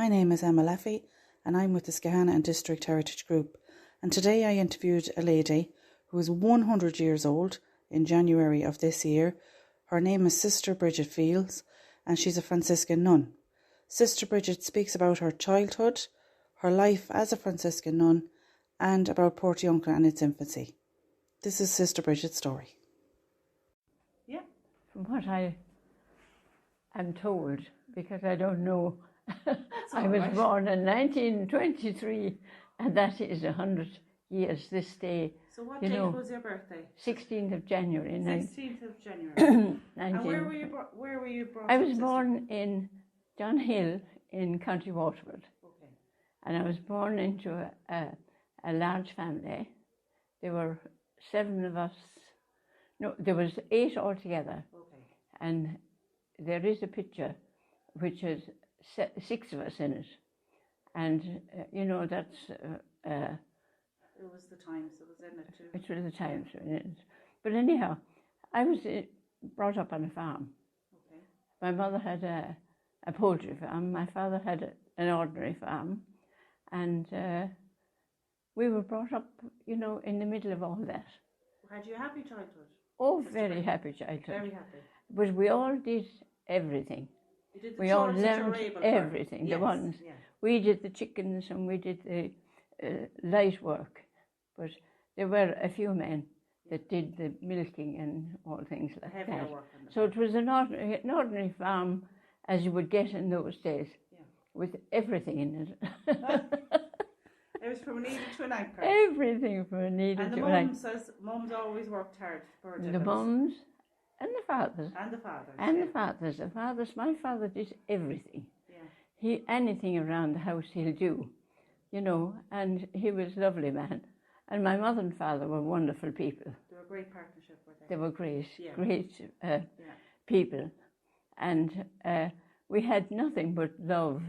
My name is Emma Laffey and I'm with the Skahana and District Heritage Group, and today I interviewed a lady who is 100 years old in January of this year. Her name is Sister Bridget Veale and she's a Franciscan nun. Sister Bridget speaks about her childhood, her life as a Franciscan nun, and about Portiuncula and its infancy. This is Sister Bridget's story. Yeah, from what I am told, because I don't know. I was born in 1923, and that is 100 years this day. So what date was your birthday? 16th of January. 16th of January. 19... And where were you brought I up, was Sister? born in Dunhill in County Waterford. Okay. And I was born into a large family. There were 7 of us. No, there was 8 altogether. Okay. And there is a picture which has 6 of us in it. And, that's... it was the Times that was in it too. It was the Times in it. But anyhow, I was brought up on a farm. Okay. My mother had a poultry farm. My father had an ordinary farm. And we were brought up, in the middle of all that. Had you a happy childhood? Oh, very happy childhood. Very happy. But we all did everything. You did the We all chores that you learned were able everything. for. The ones. Yeah. We did the chickens and we did the light work. But there were a few men that did the milking and all things like Heavier that. work. So it was an ordinary farm as you would get in those days, with everything in it. It was from a needle to an anchor. Everything from a needle and to the an mum anchor. says mums always worked hard for The mums and the fathers. And the fathers. And the fathers. The fathers. My father did everything. Yeah. Anything around the house he'll do, and he was a lovely man. And my mother and father were wonderful people. They were a great partnership, were they? They were great, Yeah. great people. And we had nothing but love,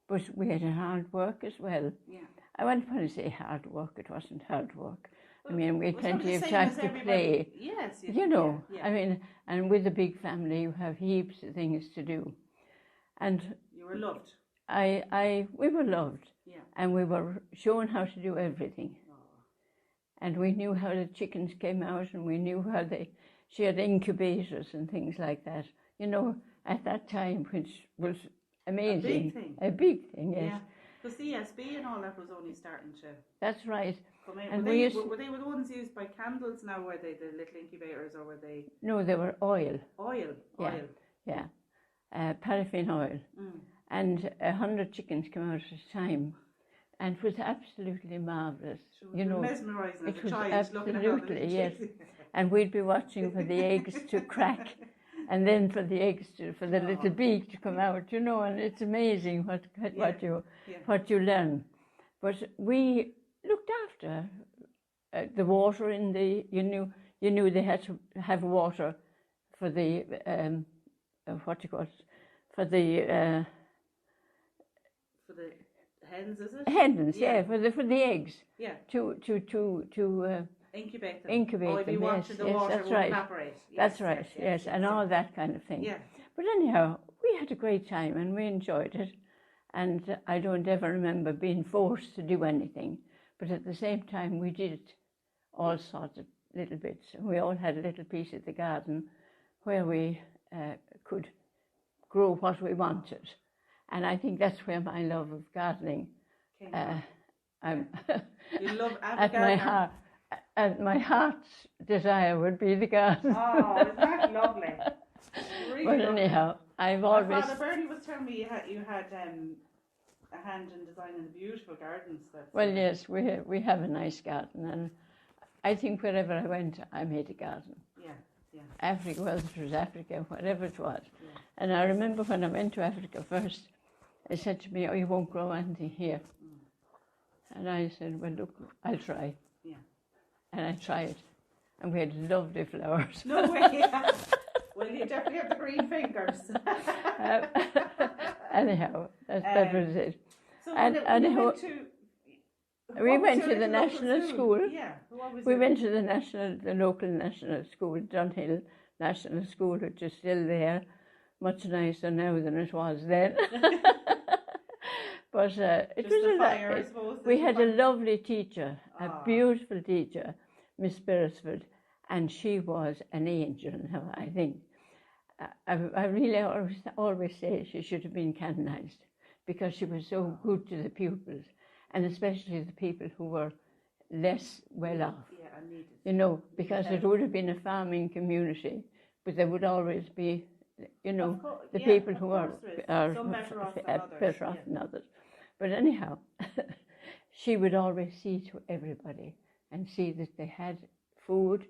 but we had hard work as well. Yeah. I won't want to say hard work, it wasn't hard work. I mean, we had It was plenty of the same time as to everybody. play. Yes. Yeah. I mean, and with a big family, you have heaps of things to do. And you were loved. we were loved. Yeah. And we were shown how to do everything. And we knew how the chickens came out, and we knew how she had incubators and things like that. At that time, which was amazing. A big thing. Yes. Yeah. Because the ESB and all that was only starting to That's right. come in. And were they the ones used by candles now? Were they the little incubators, or were they? No, they were oil. Oil. Yeah. Paraffin oil. Mm. And 100 chickens came out at a time. And it was absolutely marvellous. Mesmerising as it a was child looking at all the absolutely, yes. chicks. And we'd be watching for the eggs to crack, and then for the eggs for the little beak to come out, and it's amazing what you learn. But we looked after the water in the. You knew they had to have water for the for the hens, is it? Hens, for the eggs. Yeah. To incubate them. Incubate them, yes, the water that's will right. evaporate. That's right, yes, and all that kind of thing. Yeah. But anyhow, we had a great time and we enjoyed it. And I don't ever remember being forced to do anything. But at the same time, we did all sorts of little bits. We all had a little piece of the garden where we could grow what we wanted. And I think that's where my love of gardening came from. You love my heart's desire would be the garden. Oh, isn't that lovely? Really but lovely. Anyhow, I've always... Father Bernie was telling me you had a hand in designing the beautiful gardens. Well, yes, we have a nice garden, and I think wherever I went, I made a garden. Yeah. Africa, whether it was Africa, whatever it was. Yeah. And I remember when I went to Africa first, they said to me, "Oh, you won't grow anything here." And I said, "Well, look, I'll try." Yeah. And I tried, and we had lovely flowers. No way. Well, you definitely have the green fingers. Anyhow, that was it. So we went to the national school. Yeah. We went to the local national school, Dunhill National School, which is still there, much nicer now than it was then. But it Just was the fire, I suppose. we had a lovely teacher, a beautiful teacher, Miss Beresford, and she was an angel. Now, I think I really always say she should have been canonized because she was so good to the pupils, and especially the people who were less well off. Yeah, I needed. You know, because it would have been a farming community, but there would always be, you know, the people who are better off than others. But anyhow, she would always see to everybody and see that they had food,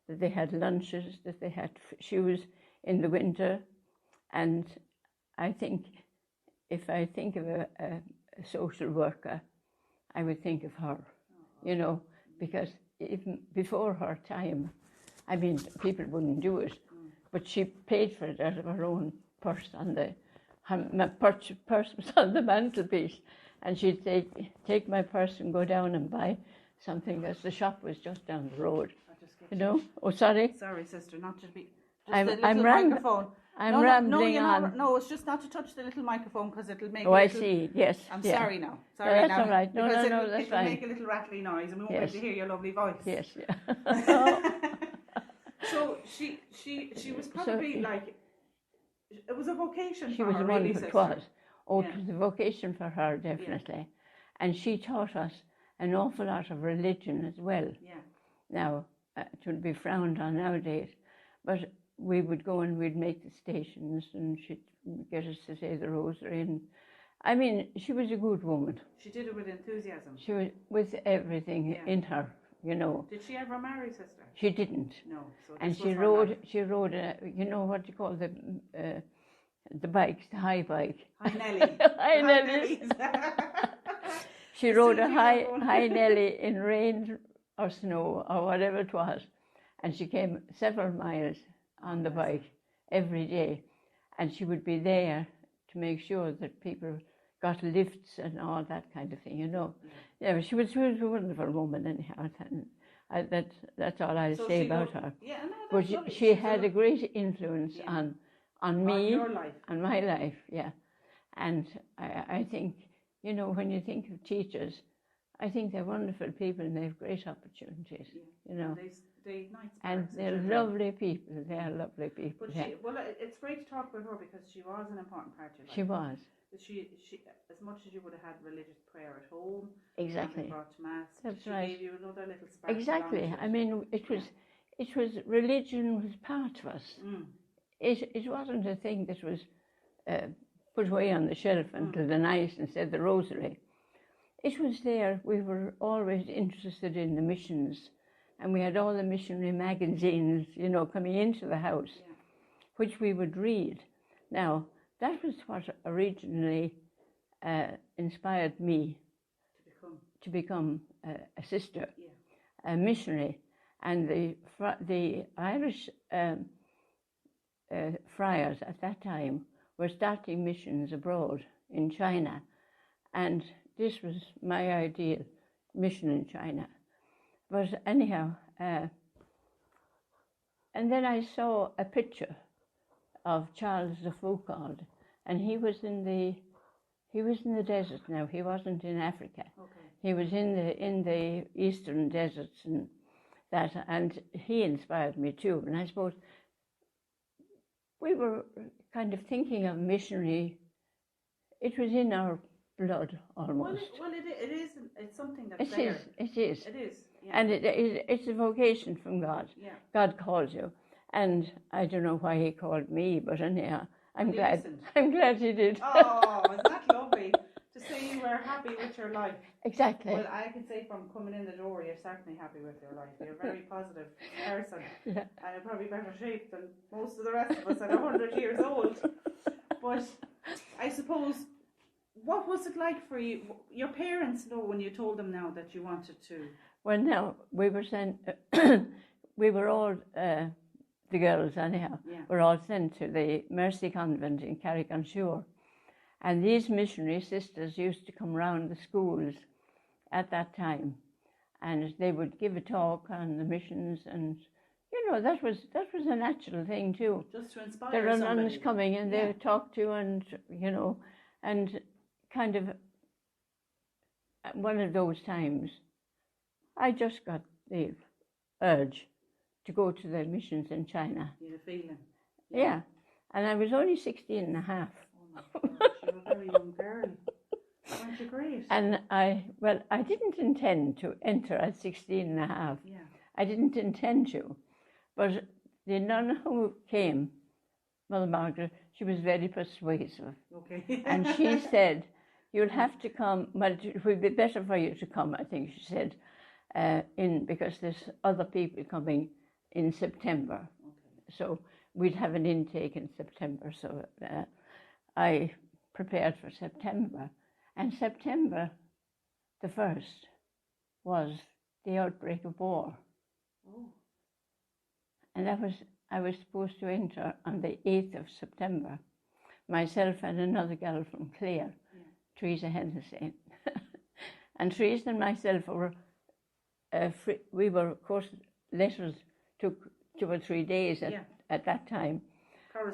that they had lunches, that they had shoes in the winter. And I think, if I think of a social worker, I would think of her, you know, because even before her time, I mean, people wouldn't do it, but she paid for it out of her own purse on the purse was on the mantelpiece, and she'd take my purse and go down and buy something, because the shop was just down the road. You know? Oh, sorry. Sorry, sister, not to be. I'm microphone. rambling on. No, it's just not to touch the little microphone because it'll make. Oh, I see. Yes. I'm sorry now. Sorry, that's now. All right. No, that's it'll fine. Make a little rattly noise, and we won't be able to hear your lovely voice. Yes. Yeah. So she was probably like. It was a vocation she for was her, wonderful. really, It was. Oh, it was a vocation for her, definitely. Yeah. And she taught us an awful lot of religion as well. Yeah. Now, it would be frowned on nowadays, but we would go and we'd make the stations, and she'd get us to say the rosary. And I mean, she was a good woman. She did it with enthusiasm. She was with everything in her, you know. Did she ever marry, sister? She didn't. No. So and she rode a, you know what you call the bikes, the high bike. High Nelly. High Nelly. She rode a high Nelly in rain or snow or whatever it was, and she came several miles on the bike every day, and she would be there to make sure that people got lifts and all that kind of thing, you know. Yeah, but she was a wonderful woman anyhow. That's all I'll say about her. Yeah, no, but she had a great influence on me, your life. on my life, yeah. And I think, you know, when you think of teachers, I think they're wonderful people and they have great opportunities, you know. And they're lovely people. They are lovely people. But it's great to talk about her because she was an important part of your life. She was. She, as much as you would have had religious prayer at home, exactly, brought to mass, that's she right. gave you another little spark. Exactly. I mean, it was religion was part of us. It wasn't a thing that was put away on the shelf until the night and said the rosary. It was there. We were always interested in the missions, and we had all the missionary magazines, you know, coming into the house, which we would read. Now, that was what originally inspired me to become a sister, a missionary. And the Irish friars at that time were starting missions abroad in China. And this was my ideal mission in China. But anyhow, and then I saw a picture of Charles de Foucauld, and he was in the desert now. He wasn't in Africa. Okay. He was in the eastern deserts and that, and he inspired me too. And I suppose we were kind of thinking of missionary. It was in our blood almost. Well, it is. It's something that's there. It is. It is. Yeah. And it's a vocation from God. Yeah. God calls you. And I don't know why he called me, but anyhow, I'm glad he did. Oh, isn't that lovely? To say you were happy with your life. Exactly. Well, I can say from coming in the door, you're certainly happy with your life. You're a very positive person. Yeah. And in probably better shape than most of the rest of us at 100 years old. But I suppose, what was it like for you? Your parents know when you told them now that you wanted to. Well, no, we were sent, we were all, the girls anyhow, were all sent to the Mercy Convent in Carrick-on-Suir. And these missionary sisters used to come round the schools at that time, and they would give a talk on the missions, and you know that was a natural thing too. Just to inspire there are somebody. nuns coming, and they would talk to, and you know, and kind of one of those times, I just got the urge to go to the missions in China. You had a feeling? Yeah. And I was only 16 and a half. Oh my gosh, you were a very young girl. Weren't you great? And I didn't intend to enter at 16 and a half. Yeah. I didn't intend to. But the nun who came, Mother Margaret, she was very persuasive. Okay. And she said, you'll have to come, well, it would be better for you to come, I think she said, because there's other people coming in September. Okay. So we'd have an intake in September. So I prepared for September. And September the 1st was the outbreak of war. Oh. And I was supposed to enter on the 8th of September. Myself and another girl from Clare, Teresa Hennessy. And Teresa and myself were, we were, of course, letters took 2 or 3 days at that time.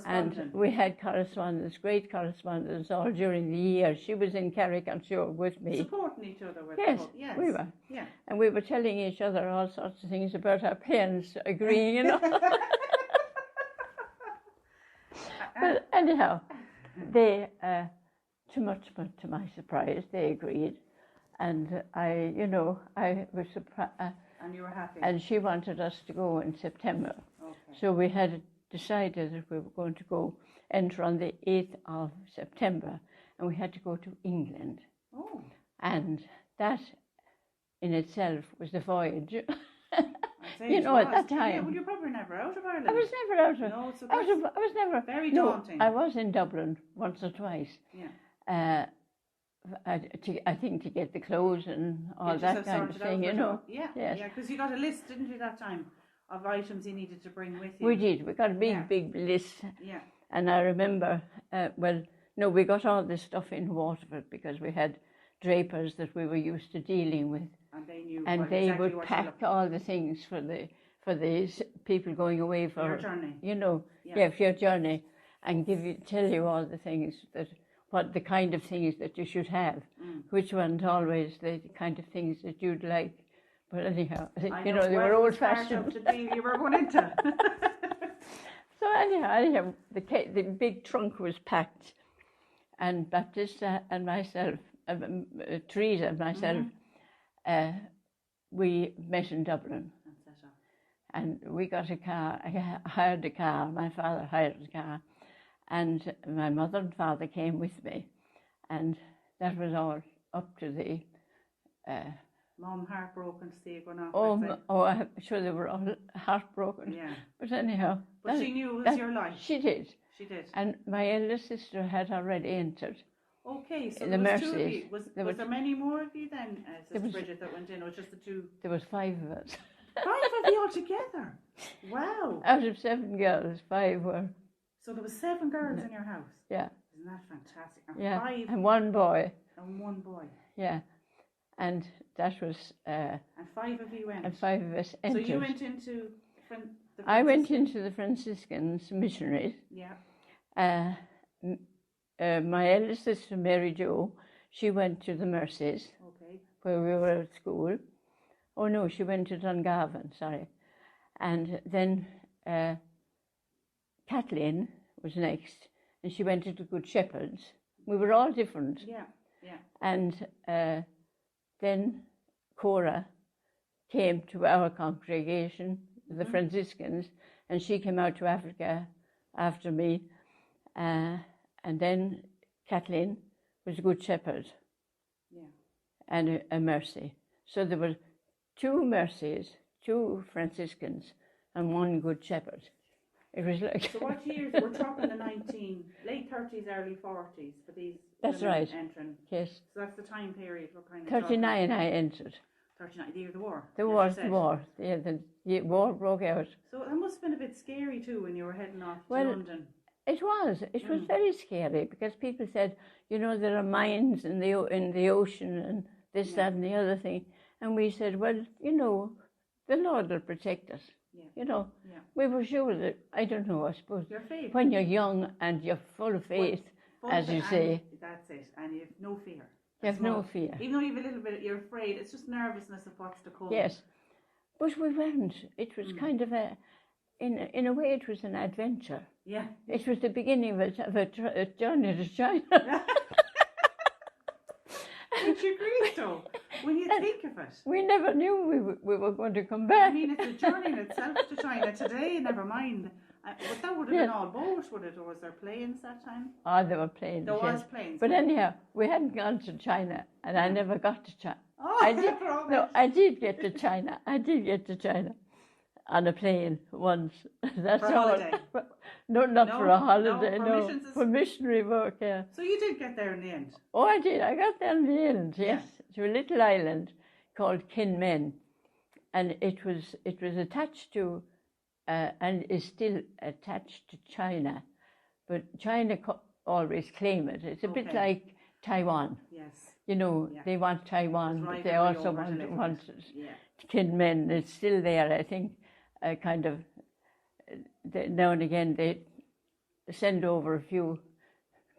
And we had correspondence, great correspondence all during the year. She was in Carrick-on-Shore with me. Supporting each other with Yes, we were. Yeah. And we were telling each other all sorts of things about our parents agreeing, you know. But anyhow, they, to my surprise, they agreed. And I was surprised. And you were happy? And she wanted us to go in September. Okay. So we had decided that we were going to enter on the 8th of September, and we had to go to England. Oh. And that in itself was the voyage. You know, at that time. Yeah, well, you're probably never out of Ireland. I was never out of it. No, so I was never. Very daunting. No, I was in Dublin once or twice. Yeah. I think to get the clothes and all that kind of thing, you know. Yeah, yes. Yeah, because you got a list, didn't you, that time, of items you needed to bring with you? We did. We got a big list. Yeah. And I remember, we got all this stuff in Waterford because we had drapers that we were used to dealing with. And they knew exactly would pack all the things for the people going away for your journey. You know, for your journey, and tell you all the things what the kind of things that you should have, which weren't always the kind of things that you'd like. But anyhow, they were old-fashioned. The deal you were going into. So anyhow, the big trunk was packed, and Baptista and myself, Teresa and myself, we met in Dublin. And we got a car. I hired a car. My father hired a car, and my mother and father came with me, and that was all up to the. Mom heartbroken to see you going off. I'm sure they were all heartbroken. Yeah. But anyhow. But she knew it was your life. She did. She did. And my eldest sister had already entered. Okay, so in there the was Mercies. 2 of you. Was there many more of you then, Sister Bridget, that went in, or just the 2? There was 5 of us. 5 of you altogether? Wow. Out of 7 girls, 5 were. So there was 7 girls in your house? Yeah. Isn't that fantastic? And 5. And 1 boy. And 1 boy. Yeah. And that was... and 5 of you went? And 5 of us entered. So you went into... I went into the Franciscans missionaries. Yeah. My eldest sister, Mary Jo, she went to the Mercies, where we were at school. Oh no, she went to Dungarvan, sorry. And then Kathleen was next, and she went to the Good Shepherds. We were all different. Yeah, yeah. And then Cora came to our congregation, the Franciscans, and she came out to Africa after me. And then Kathleen was a Good Shepherd, and a Mercy. So there were 2 Mercies, 2 Franciscans, and 1 Good Shepherd. It was like. So what years? We're talking the late 30s, early 40s for these. That's right. Entering. Yes. So that's the time period we're kind of. 39, I entered. 39, the year of the war. The war. Yeah, the war broke out. So that must have been a bit scary too when you were heading off to London. It was. It was very scary because people said, there are mines in the ocean and this, that, and the other thing, and we said, well, the Lord will protect us. Yeah. We were sure that, I don't know, I suppose, your faith. When you're young and you're full of faith, as you say. That's it, and you have no fear. You have no fear. Even though you have a little bit, you're afraid. It's just nervousness of what's to come. Yes, but we weren't. It was kind of in a way, it was an adventure. Yeah. It was the beginning of a journey to China. Which you agree, though, when you think of it. We never knew we were going to come back. I mean, it's a journey in itself to China today, never mind. But that would have been all boat, would it? Or was there planes that time? Oh, there were planes. There was planes. But anyhow, we hadn't gone to China, and I never got to China. Oh, I did get to China. I did get to China on a plane once. That's for a holiday? No, not for a holiday. No, for missionary work. Yeah. So you did get there in the end. Oh, I did. I got there in the end. Yes, to a little island called Kinmen, and it was attached to. And is still attached to China, but China always claim it. It's a bit like Taiwan. Yes. You know, they want Taiwan, but they also want Kinmen. It's still there, I think. Kind of now and again they send over a few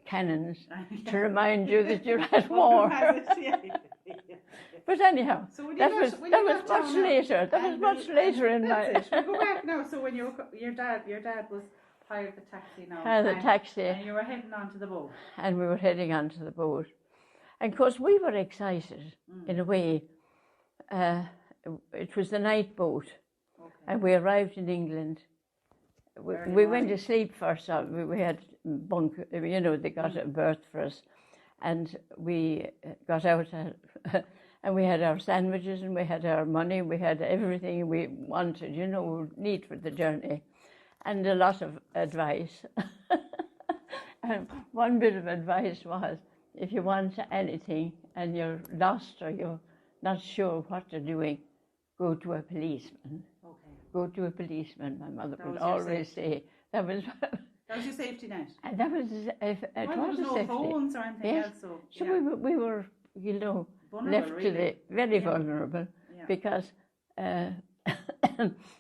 cannons to remind you that you're at war. But anyhow, so that was much later. That was much later in my. We go back now. So when your dad was hired the taxi now. Hired the taxi. And you were heading on to the boat. And we were heading on to the boat, and of course we were excited in a way. It was the night boat, and we arrived in England. We went to sleep first. We had bunk. You know, they got a berth for us, and we got out. And we had our sandwiches, and we had our money, we had everything we wanted, you know, need for the journey, and a lot of advice. And one bit of advice was, if you want anything and you're lost or you're not sure what you're doing, go to a policeman. Okay. Go to a policeman, my mother would always say. That was your safety net. And that was there was no phones or anything else. So we were, you know, vulnerable, left to the very vulnerable, because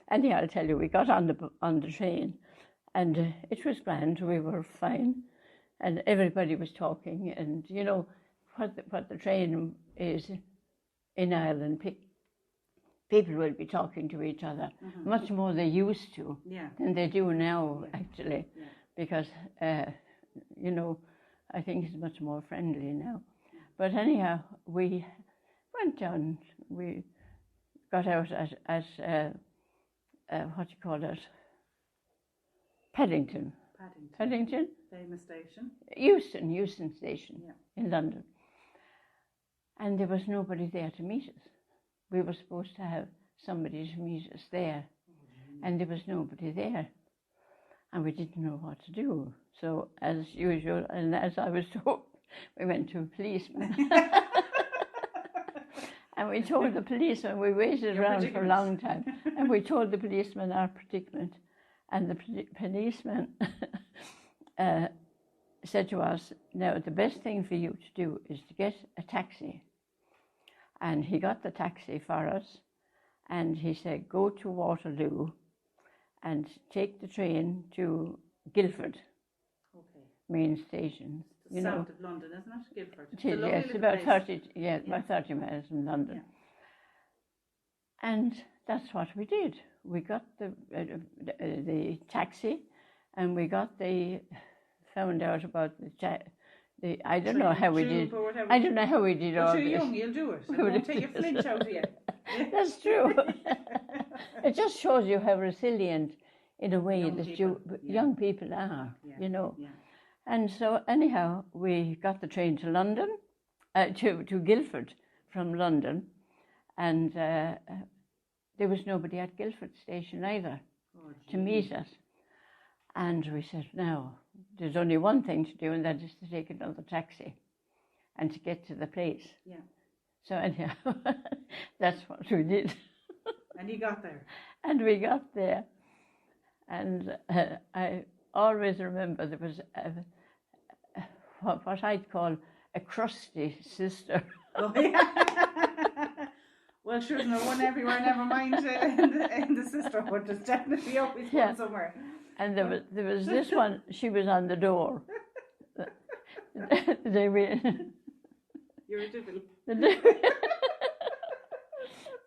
anyhow, I'll tell you, we got on the train, and it was grand. We were fine, and everybody was talking, and you know what the train is in Ireland. People will be talking to each other much more they used to than they do now, actually, because you know, I think it's much more friendly now. But anyhow, we went down. We got out at what do you call it? Paddington. Famous station. Euston Station in London. And there was nobody there to meet us. We were supposed to have somebody to meet us there, and there was nobody there. And we didn't know what to do. So, as usual, and as I was told, we went to a policeman. And we told the policeman, we waited around for a long time, and we told the policeman our predicament. And the policeman said to us, now the best thing for you to do is to get a taxi. And he got the taxi for us, and he said, go to Waterloo and take the train to Guildford main station. It's south of London, isn't it? Guildford. Yes, about 30. About 30 miles from London. Yeah. And that's what we did. We got the taxi, and we found out about the I don't know how we did. I don't know how we did all this. You're young, you'll do it. It won't take a flinch out of you. That's true. It just shows you how resilient, in a way, young people are. You know. Yeah. And so anyhow, we got the train to London, to Guildford from London, and there was nobody at Guildford station either to meet us. And we said, now, there's only one thing to do, and that is to take another taxi and to get to the place. Yeah. So anyhow, that's what we did. And you got there. And we got there. And I always remember there was what I'd call a crusty sister. Oh, yeah. Well, sure, no one everywhere, never mind in the sisterhood. There's definitely always one somewhere. And there was this one, she was on the door. You're a devil. The day,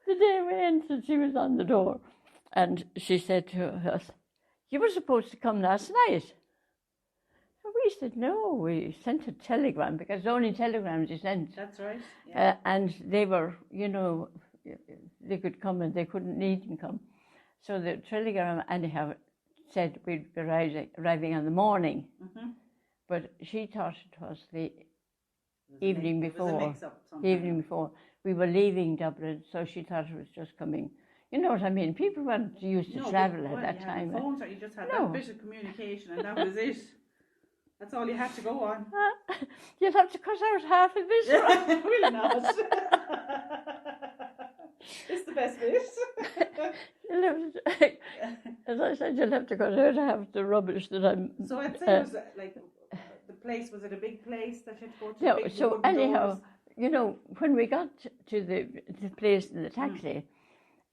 the day we entered, she was on the door, and she said to us, "You were supposed to come last night." And we said, "No, we sent a telegram," because only telegrams you sent. That's right. Yeah. And they were, they could come and they couldn't need to come. So the telegram, anyhow, said we'd be arriving on the morning. Mm-hmm. But she thought it was the evening before. The evening before. We were leaving Dublin, so she thought it was just coming. You know what I mean? People weren't used to travel at that time. The phones, you just had that bit of communication, and that was it. That's all you had to go on. You'll have to cut out half of this. Will not. It's the best bit. As I said, you'll have to cut out half the rubbish that I'm... So I'd say it was like, the place, was it a big place that you had to go to? No, so anyhow, doors? When we got to the place in the taxi,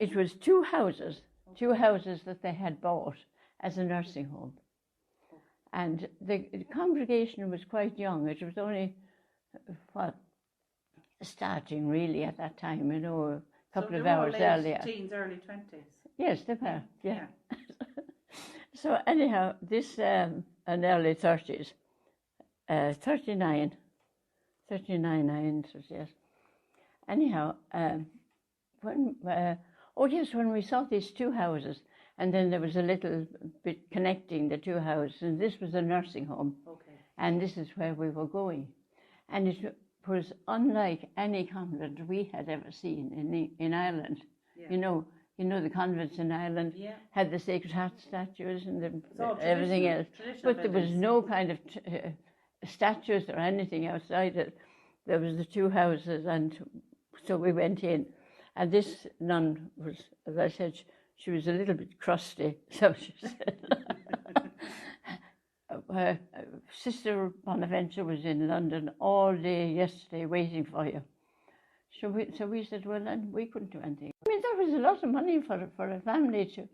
it was two houses that they had bought as a nursing home. And the congregation was quite young. It was only, starting really at that time, a couple of hours earlier. Teens, early 20s. Yes, they were, yeah. So anyhow, this, an early 30s, 39 I entered, yes. Anyhow, when we saw these two houses, and then there was a little bit connecting the two houses, and this was a nursing home. Okay. And this is where we were going. And it was unlike any convent we had ever seen in Ireland. Yeah. You know the convents in Ireland had the Sacred Heart statues and everything else. But there was no kind of statues or anything outside it. There was the two houses, and so we went in. And this nun was, as I said, she was a little bit crusty, so she said. Sister Bonaventure was in London all day yesterday waiting for you. So we said, well, then we couldn't do anything. I mean, that was a lot of money for a family to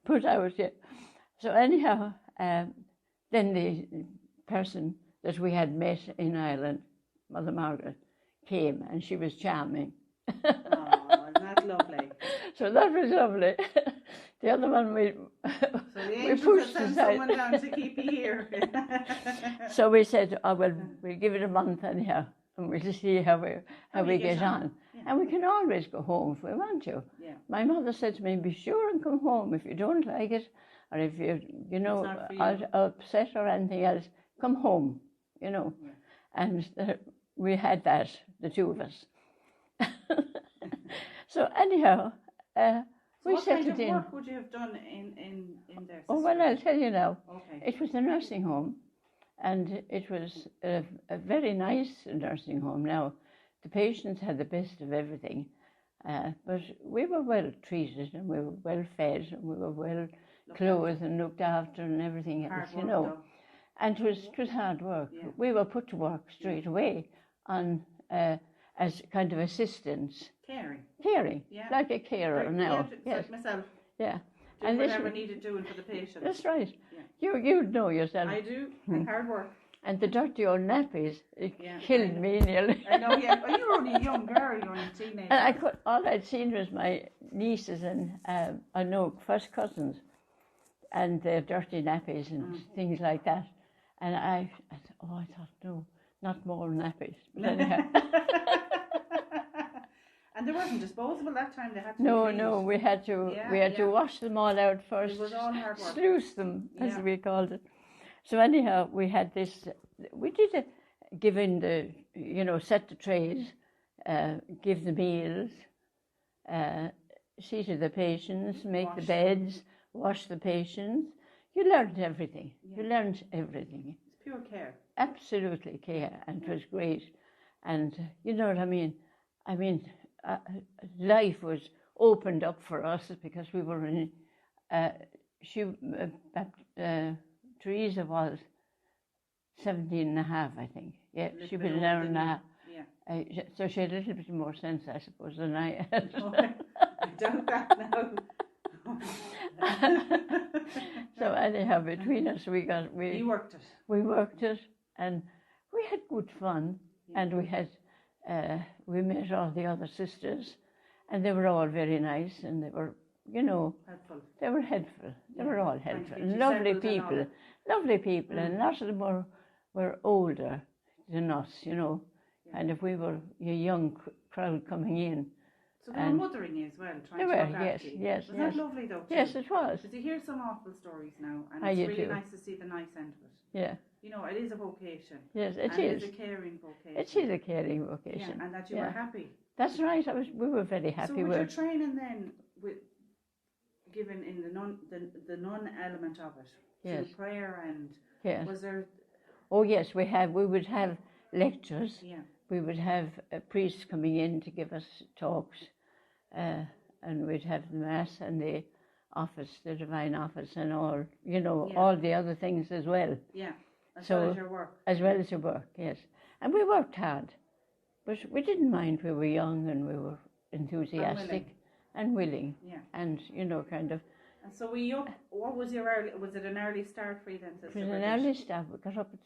put out. Yeah. So anyhow, then the person that we had met in Ireland, Mother Margaret, came, and she was charming. Oh, isn't that lovely? So that was lovely. The other one we pushed aside. Someone down to keep you here. So we said, oh well, we'll give it a month anyhow, and we'll see how we get on. Yeah. And we can always go home if we want to. Yeah. My mother said to me, be sure and come home if you don't like it, or if you're upset or anything else, come home. Yeah. And we had that, the two of us. So anyhow, we settled in. What kind of work would you have done in there? Oh, well, I'll tell you now. Okay. It was a nursing home, and it was a very nice nursing home. Now, the patients had the best of everything, but we were well treated, and we were well fed, and we were well clothed and looked after and everything else, Though. And it was hard work. Yeah. We were put to work straight away on as kind of assistants. Caring, like a carer now. Yes, like myself. Yeah. And whatever needed doing for the patient. That's right. Yeah. You know yourself. I do. And hard work. And the dirty old nappies, it killed me nearly. I know, yeah. Well, you were only a young girl, you were only a teenager. And all I'd seen was my nieces and first cousins, and their dirty nappies and things like that. And I thought, no, not more nappies. But anyhow. And they weren't disposable that time. They had to. No, we had to wash them all out first. It was all hard work. Sluice them, as we called it. So anyhow, we had this. We did give in the, set the trays, give the meals, see to the patients, make the beds, wash the patients. You learned everything. Yeah. You learned everything. It's pure care. Absolutely care, and it was great. And you know what I mean? I mean, life was opened up for us because we were in. Teresa was 17 and a half, I think. Yeah, she was 11 and a half. Yeah. So she had a little bit more sense, I suppose, than I had. I doubt that now. So anyhow, between us, we worked it. We worked it, and we had good fun, and we met all the other sisters, and they were all very nice, and they were, Helpful. They were helpful. They were all helpful. Trying to get you Lovely settled and all people. that. Lovely people, and a lot of them were older than us, And if we were a young crowd coming in. So they were mothering you as well, trying They to were, look after you. yes. Was that lovely though? Too? Yes, it was. Because you hear some awful stories now, and How it's you really do. nice to see the nice end of it. Yeah. It is a vocation. Yes, it and is. It is a caring vocation. It is a caring vocation. Yeah, and that you were happy. That's right. We were very happy. So with your training then, given in the nun element of it, yes. through prayer and was there? Oh yes, we would have lectures. Yeah. We would have priests coming in to give us talks, and we'd have the mass and the office, the divine office, and all all the other things as well. Yeah. As well as your work. As well as your work, yes. And we worked hard, but we didn't mind. We were young and we were enthusiastic and willing. Yeah. And kind of. And so what was was it an early start for you then, Sister? It was an early start. We got up at,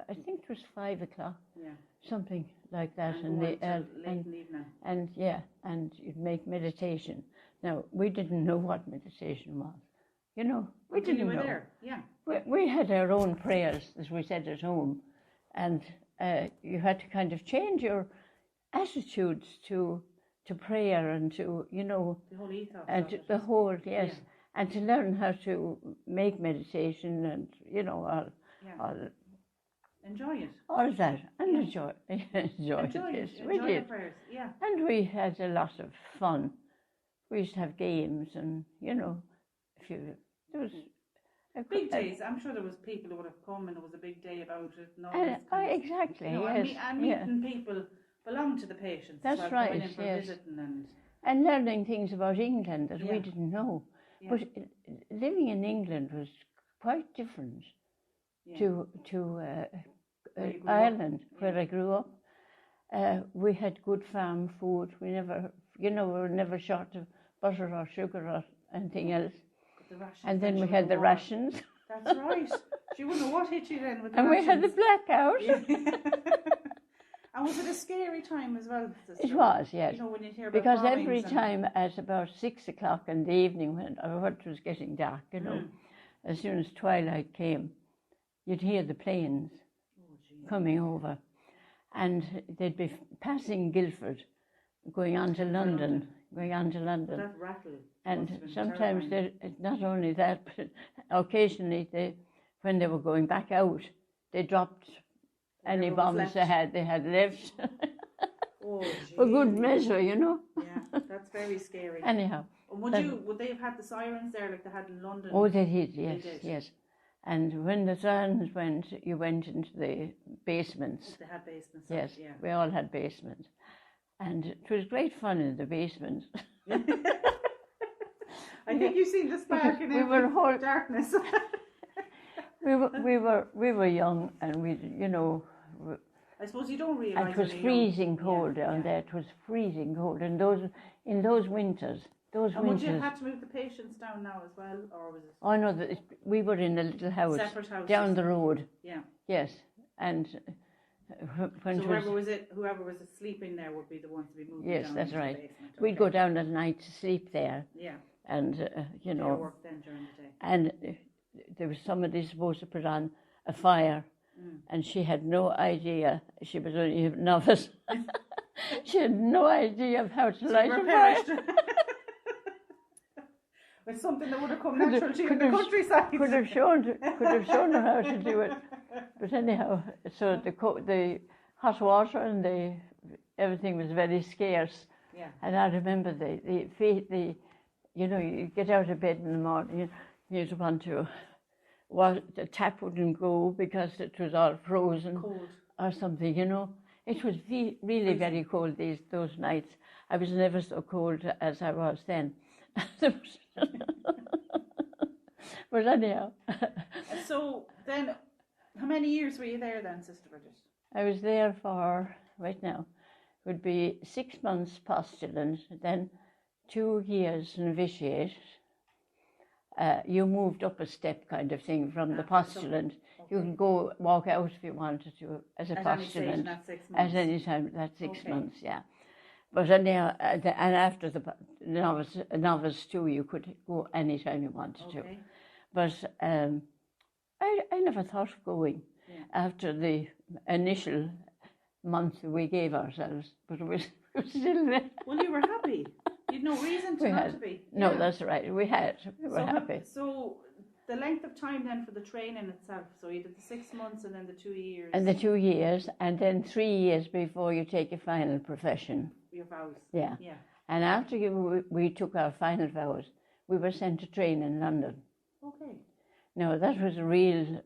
I think it was 5 o'clock. Yeah. Something like that. And late in the evening. And you'd make meditation. Now, we didn't know what meditation was. We didn't know. There. Yeah. We had our own prayers, as we said at home, and you had to kind of change your attitudes to prayer and to, the whole ethos. and the whole, and to learn how to make meditation and, all enjoy it. All of that, and enjoy it. Enjoy Yes, it. we Enjoy did. the prayers. Yeah. And we had a lot of fun. We used to have games and, there was big days. I'm sure there was people who would have come and it was a big day about it. And all exactly, yes. And meeting people belong to the patients. That's well, right, going in for yes. visiting and learning things about England that we Yeah. didn't know. Yeah. But living in England was quite different to Ireland, where I grew up. We had good farm food. We never, we were never short of butter or sugar or anything else. And then we had the rations. That's right. You wouldn't know what hit you then with the and rations. we had the blackout. And was it a scary time as well, Sister? It was, yes. When you hear about because bombings every time at about 6 o'clock in the evening, when it was getting dark, as soon as twilight came, you'd hear the planes coming over. And they'd be passing Guildford, going on to London. That rattle. And sometimes, not only that, but occasionally, when they were going back out, they dropped any bombs they had left. For good measure, Yeah, that's very scary. Anyhow. Would they have had the sirens there like they had in London? Oh, they did, yes, yes. And when the sirens went, you went into the basements. They had basements. Yes, yeah. we all had basements. And it was great fun in the basement. I think you've seen the spark in every darkness. we were young, and we, I suppose you don't realise. It was freezing cold down there. It was freezing cold, and in those winters. Would you have had to move the patients down now as well, or was it? Oh no, we were in a little house, separate house down the road. Yeah. Yes, and when whoever was sleeping there would be the ones to be moving. Yes, down that's into right. The basement. We'd go down at night to sleep there. Yeah. And work then during the day. And there was somebody supposed to put on a fire, and she had no idea. She was only a novice. She had no idea of how to light a fire. It's something that would have come natural to you in the countryside. Could have shown her how to do it. But anyhow, so the hot water and everything was very scarce. Yeah. And I remember you get out of bed in the morning, you'd want to, the tap wouldn't go because it was all frozen. Cold. Or something, It was really very cold those nights. I was never so cold as I was then. But anyhow. So then, how many years were you there then, Sister Bridget? I was there for, right now, would be 6 months postulant, then 2 years novitiate, you moved up a step kind of thing from the postulant. You could go walk out if you wanted to as a postulant. At any stage, that's 6 months. At any time, that's 6 months, yeah. But anyhow, and after the novice too, you could go any time you wanted to. But I never thought of going after the initial month we gave ourselves, but it was still there. Well, you were happy. You'd no reason to not to be. No, that's right. We were happy. So the length of time then for the training itself, so you did the 6 months and then the 2 years. And the 2 years, and then 3 years before you take your final profession. Your vows. Yeah. And after we took our final vows, we were sent to train in London. Okay. Now, that was a real,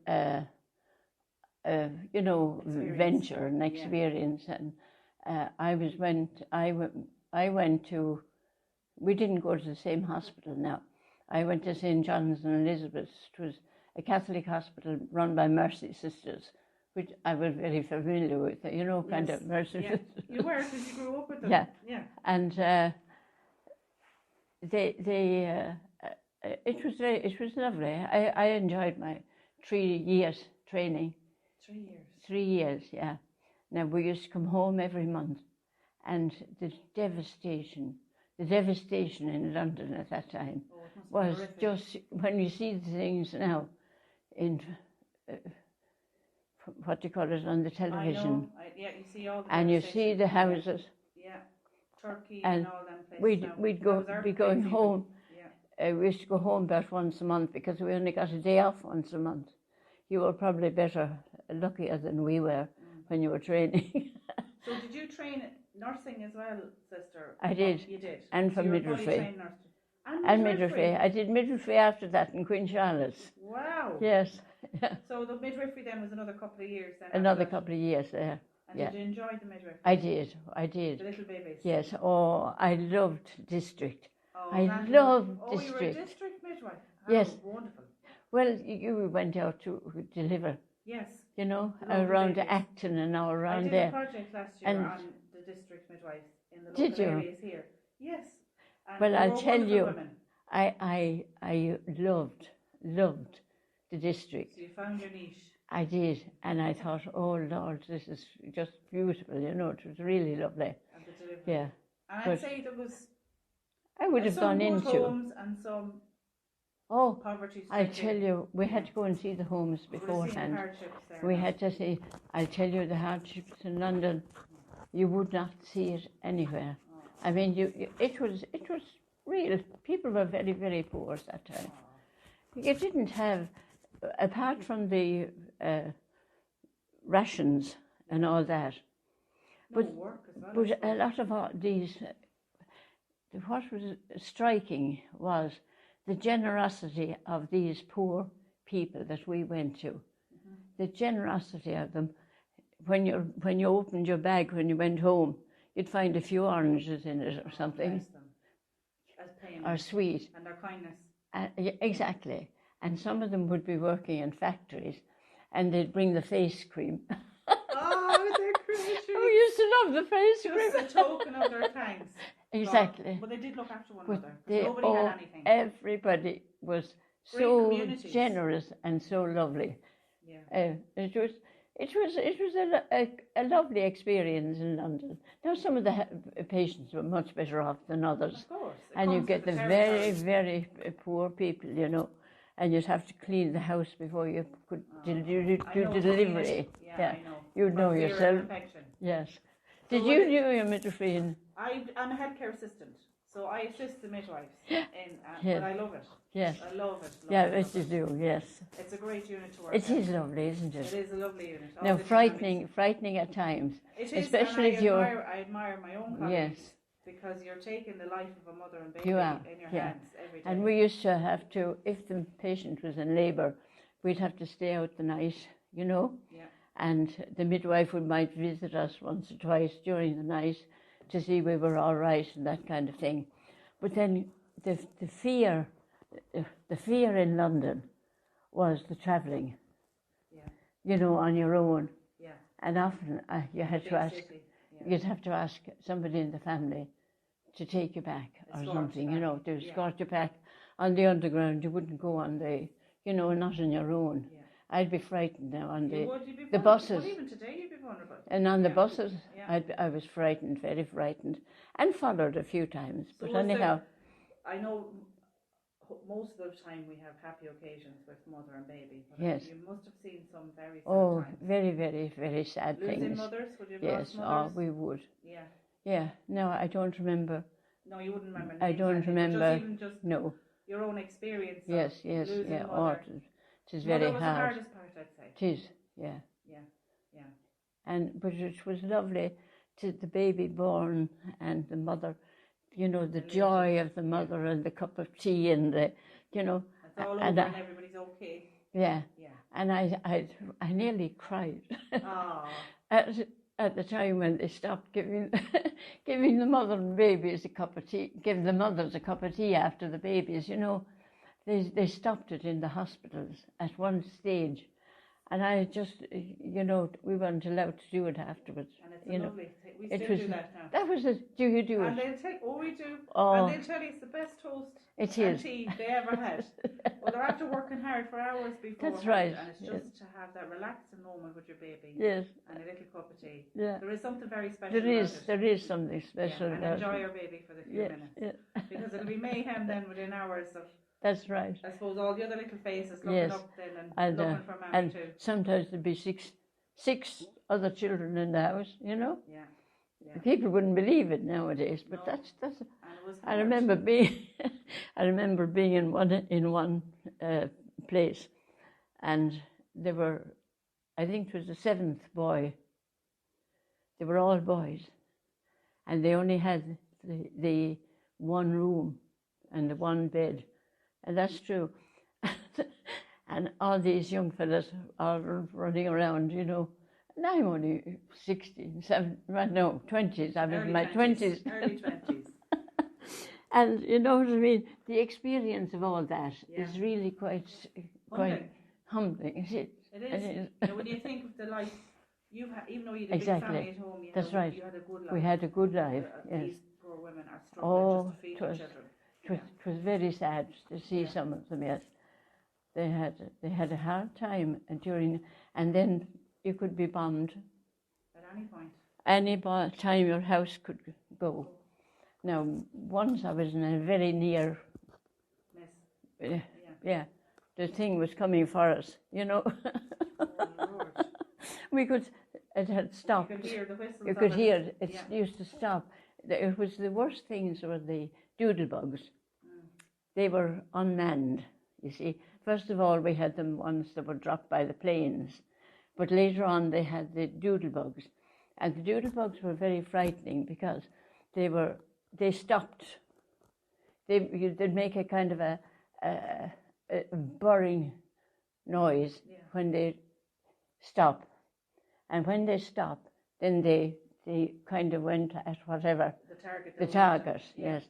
venture and experience. And I went to, we didn't go to the same hospital now. I went to St. John's and Elizabeth's. It was a Catholic hospital run by Missionary Sisters, which I was very familiar with, kind of Missionary Sisters. You were, because you grew up with them. Yeah. And it was lovely. I enjoyed my 3 years training. 3 years. 3 years, yeah. Now, we used to come home every month, and the devastation in London at that time was just, when you see the things now in, what do you call it, on the television. You see all the and you see the houses. Yeah, Turkey and all them places. We'd be going home. We used to go home about once a month because we only got a day off once a month. You were probably luckier than we were when you were training. So did you train nursing as well, sister? I did. You did? And for midwifery. And midwifery. I did midwifery after that in Queen Charlotte's. Wow. Yes. So the midwifery then was another couple of years then? Another couple of years there. And did you enjoy the midwifery? I did. The little babies? Yes. Oh, I loved district. Oh, I loved district. Oh, you were a district midwife? Yes. Wonderful. Well, you went out to deliver. Yes. Around Acton and all around there. I did a project last year on the district midwives in the local areas here. Yes. And well, I'll tell you, women. I loved the district. So you found your niche. I did, and I thought, oh Lord, this is just beautiful. It was really lovely. And the delivery. Yeah. And I'd say there was. I would have gone into homes and some. Poverty. I'll tell you, we had to go and see the homes beforehand. We had to see. I'll tell you, the hardships in London, you would not see it anywhere. I mean, it was real. People were very, very poor at that time. You didn't have, apart from the rations and all that, but a lot of these. What was striking was the generosity of these poor people that we went to. The generosity of them. When you opened your bag when you went home, you'd find a few oranges in it or something. Or sweet. And their kindness. Exactly. And some of them would be working in factories, and they'd bring the face cream. Oh, they're crazy. We used to love the face cream. Just a token of their thanks. Exactly. But they did look after one another. Nobody had anything. Everybody was so generous and so lovely. Yeah. It was a lovely experience in London. Now some of the patients were much better off than others. Of course. And you get the very, very poor people, and you'd have to clean the house before you could do delivery. Yeah, I know. You'd know yourself. Yes. Did you do your midwifery in? I'm a healthcare assistant, so I assist the midwives, but I love it. Yes. I love it. Yes, you do, yes. It's a great unit to work It is lovely, isn't it? It is a lovely unit. Now, frightening at times. It is, especially if you're... I admire my own colleagues. Yes. Because you're taking the life of a mother and baby in your hands every day. And we used to have to, if the patient was in labour, we'd have to stay out the night, Yeah. And the midwife might visit us once or twice during the night to see we were all right and that kind of thing. But then the fear in London was the travelling, on your own. Yeah. And often you had to ask, you'd have to ask somebody in the family to take you back or something, to escort you back, on the underground. You wouldn't go on the, not on your own. Yeah. I'd be frightened now on You'd the buses. Well, even today you'd be vulnerable. And on the buses, I was frightened, very frightened, and followed a few times. So but anyhow, I know most of the time we have happy occasions with mother and baby. But yes. You must have seen some very sad times. Very, very, very sad Losing things. mothers? Would you have yes, lost mothers? we would. Yeah. Yeah. No, I don't remember. No, you wouldn't remember. I don't remember. Just no. Your own experience. Yes. Losing Yeah. mother. It is very was hard. The hardest part, I'd say. It is. Yeah. But it was lovely to the baby born and the mother, the joy of the mother and the cup of tea and the, It's all over and everybody's okay. Yeah. And I nearly cried at the time when they stopped giving the mother and babies a cup of tea, giving the mothers a cup of tea after the babies. They stopped it in the hospitals at one stage. And I just, we weren't allowed to do it afterwards. And it's lovely. We still do that now. That was it. Do you do it? And they'll tell we do. Oh. And they'll tell you it's the best toast and is. tea they ever had. Well, they're after working hard for hours before. That's right. And it's just to have that relaxing moment with your baby. Yes. And a little cup of tea. Yeah. There is something very special There is something special and about enjoy it. your baby for the few minutes. Yeah. Because it'll be mayhem then within hours of... That's right. I suppose all the other little faces looking up then and looking for Mammy and too. Sometimes there'd be six other children in the house, Yeah. People wouldn't believe it nowadays, but that's. I remember being in one place, and there were, I think it was the seventh boy. They were all boys, and they only had the one room and the one bed. And that's true. And all these young fellas are running around, And I'm only 16, 20s. I was in my 20s. Early 20s. And you know what I mean? The experience of all that is really quite humbling. It is. When you think of the life you had, even though you had a big family at home, you had a good life. We had a good life, yes. These poor women are struggling just to feed their children. It was very sad to see some of them. Yes, they had a hard time and then you could be bombed at any point. Any time your house could go. Now, once I was in a very near mess. The thing was coming for us. Oh, Lord. It had stopped. You could hear the whistles. You could hear it. It used to stop. It was the worst things were the doodlebugs. They were unmanned, you see. First of all, we had them ones that were dropped by the planes, but later on they had the doodlebugs. And the doodlebugs were very frightening because they stopped. They'd make a kind of a burring noise when they stop. And when they stop, then they kind of went at whatever. The target, yes.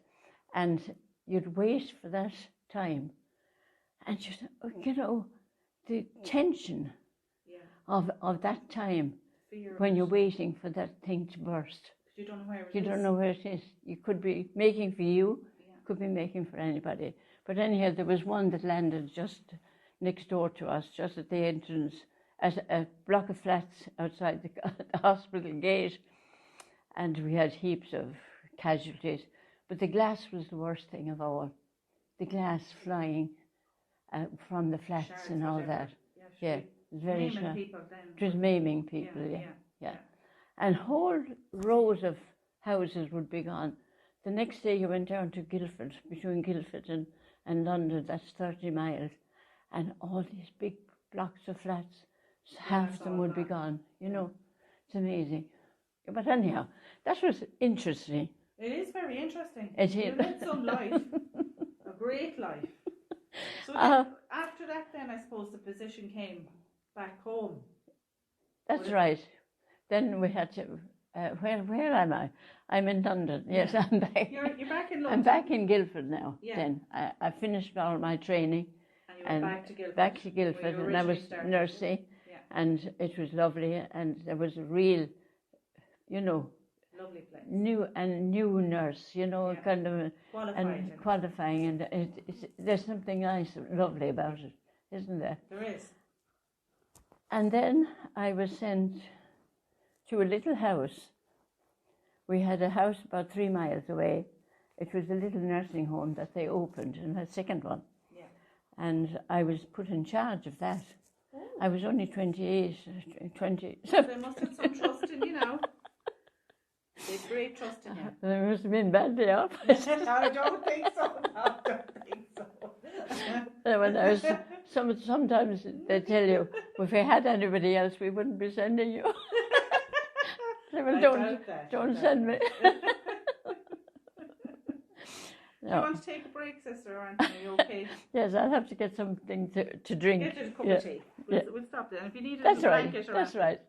And you'd wait for that time. And the tension of that time when you're waiting for that thing to burst. You don't know where it is. You don't know where it is. You could be making for you, could be making for anybody. But anyhow, there was one that landed just next door to us, just at the entrance, at a block of flats outside the hospital gate. And we had heaps of casualties. But the glass was the worst thing of all. The glass flying from the flats shards and all that. It was very sharp. It was maiming people, yeah. And whole rows of houses would be gone. The next day you went down to Guildford, between Guildford and London, that's 30 miles, and all these big blocks of flats, half of them would be gone, It's amazing. But anyhow, that was interesting. It is very interesting. It is. You led some life, a great life. So then, after that then, I suppose the position came back home. That's right. Then we had to, where am I? I'm in London. Yes, I'm back. You're back in London? I'm back in Guildford now. Then I finished all my training. And you were back to Guildford? Back to Guildford, and I was nursing, and it was lovely, and there was a real, Lovely place. New nurse, you know, Yeah. kind of Qualified. qualifying, and there's something nice, lovely about it, isn't there? There is. And then I was sent to a little house. We had a house about 3 miles away. It was a little nursing home that they opened, and a second one. Yeah. And I was put in charge of that. Oh. I was only 28, 20. So they must have some trust in you now. They've great trust in you. They must have been badly off. I don't think so. No, I don't think so. When I was, sometimes they tell you, well, if we had anybody else, we wouldn't be sending you. They will, don't send me. Do you want to take a break, sister, or are you okay? Yes, I'll have to get something to drink. Get you a cup of tea. We'll stop there. If you need a That's right. blanket or That's right.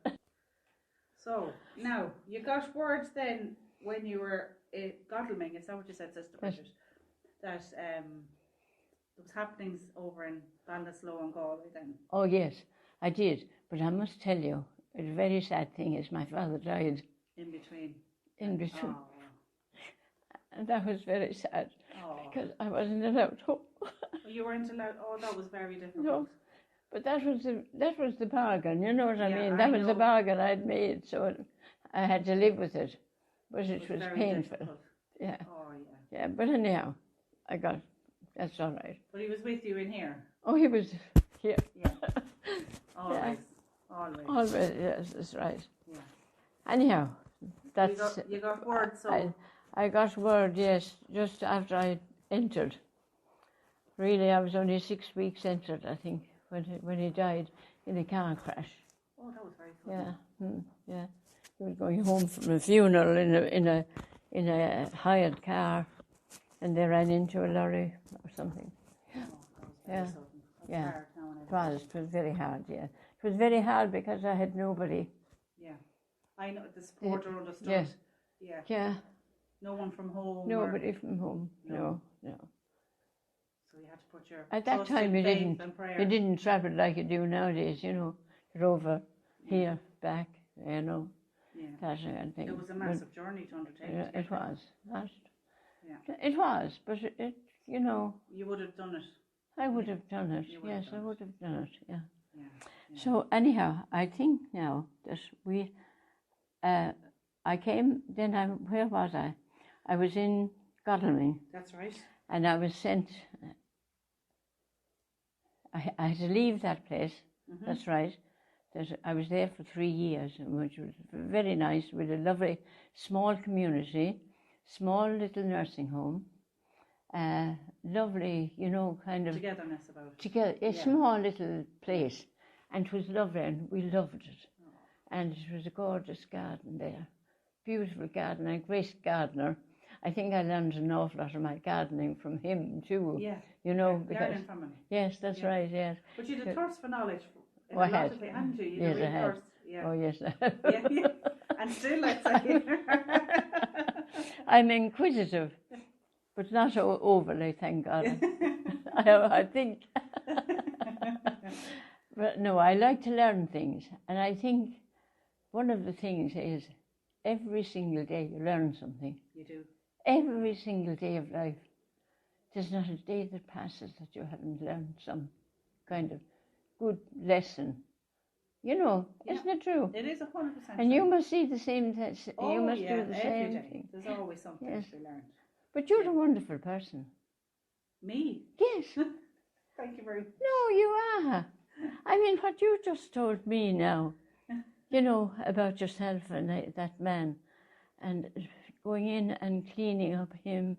So, now, you got word then when you were at Godalming, is that what you said, Sister Bridget? That there was happenings over in Ballinasloe and Galway then? Oh, yes, I did. But I must tell you, a very sad thing is my father died. In between? In between. Oh. And that was very sad, because I wasn't allowed home. You weren't allowed? Oh, that was very difficult. No, but that was the bargain, you know what I mean? I That was know. the bargain I'd made, so I had to live with it. But it was very painful. difficult. Yeah. Oh, yeah. Yeah, but anyhow, that's all right. But he was with you in here? Oh, he was here. Yeah. Always. Yeah. Always. Always, yes, that's right. Yeah. Anyhow, that's... You got word, so... I got word, yes, just after I entered. Really, I was only 6 weeks entered, I think, when he died in a car crash. Oh, that was very funny. Yeah, yeah. He was going home from a funeral in a hired car, and they ran into a lorry or something. Oh, that was very sudden. That's hard now. It was very hard, yeah. It was very hard because I had nobody. Yeah. I know, the supporter understood. Yes. Yeah. Yeah. No one from home? Nobody from home, no. So you had to put your At that trust time, in faith and prayer. you didn't travel like you do nowadays, you know. You're over here, back, you know, that kind of thing. It was a massive journey to undertake. It was. Yeah. It was, but it, you know. You would have done it. I would have done it, yes, I would would have done it, yeah. Yeah. So anyhow, I think now that I came, then where was I? I was in Godalming. That's right. And I was sent, I had to leave that place, that's right. I was there for 3 years, which was very nice, with a lovely small community, small little nursing home, lovely, you know, kind of... Togetherness about it. Together, a small little place, and it was lovely, and we loved it. And it was a gorgeous garden there, beautiful garden, and a great gardener. I think I learned an awful lot of my gardening from him too. Yeah. You know, because learning from him. Yes, that's right. Yes. But you had a thirst for knowledge. Oh, I had. Hadn't you? Yes, I had. Thirst. Yeah. Oh, yes, I had. Yeah. And still, I'd say. I'm inquisitive, but not overly, thank God. I think. But no, I like to learn things, and I think one of the things is every single day you learn something. You do. Every single day of life. There's not a day that passes that you haven't learned some kind of good lesson. You know, isn't it true? It is 100%. And you must see the same thing. Oh, you must do the every same day. thing. There's always something to be learned. But you're a wonderful person. Me? Yes. Thank you very much. No, you are. I mean, what you just told me now, you know, about yourself and that man, and going in and cleaning up him.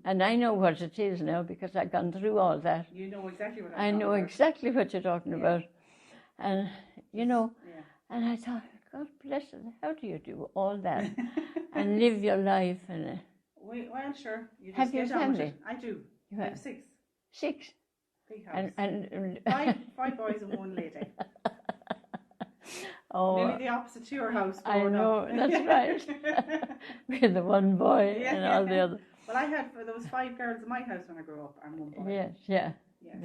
And I know what it is now because I've gone through all that. You know exactly what I know exactly what you're talking about. And, you know, and I thought, God bless it, how do you do all that and live your life? And well, sure. You just have you family? I do. You I have have 6. 6? Big house. And five boys and 1 lady. Oh, Nearly the opposite to your house. I know, that's right. With the one boy and all the other. Well, there was 5 girls in my house when I grew up and 1 boy. Yes, yeah.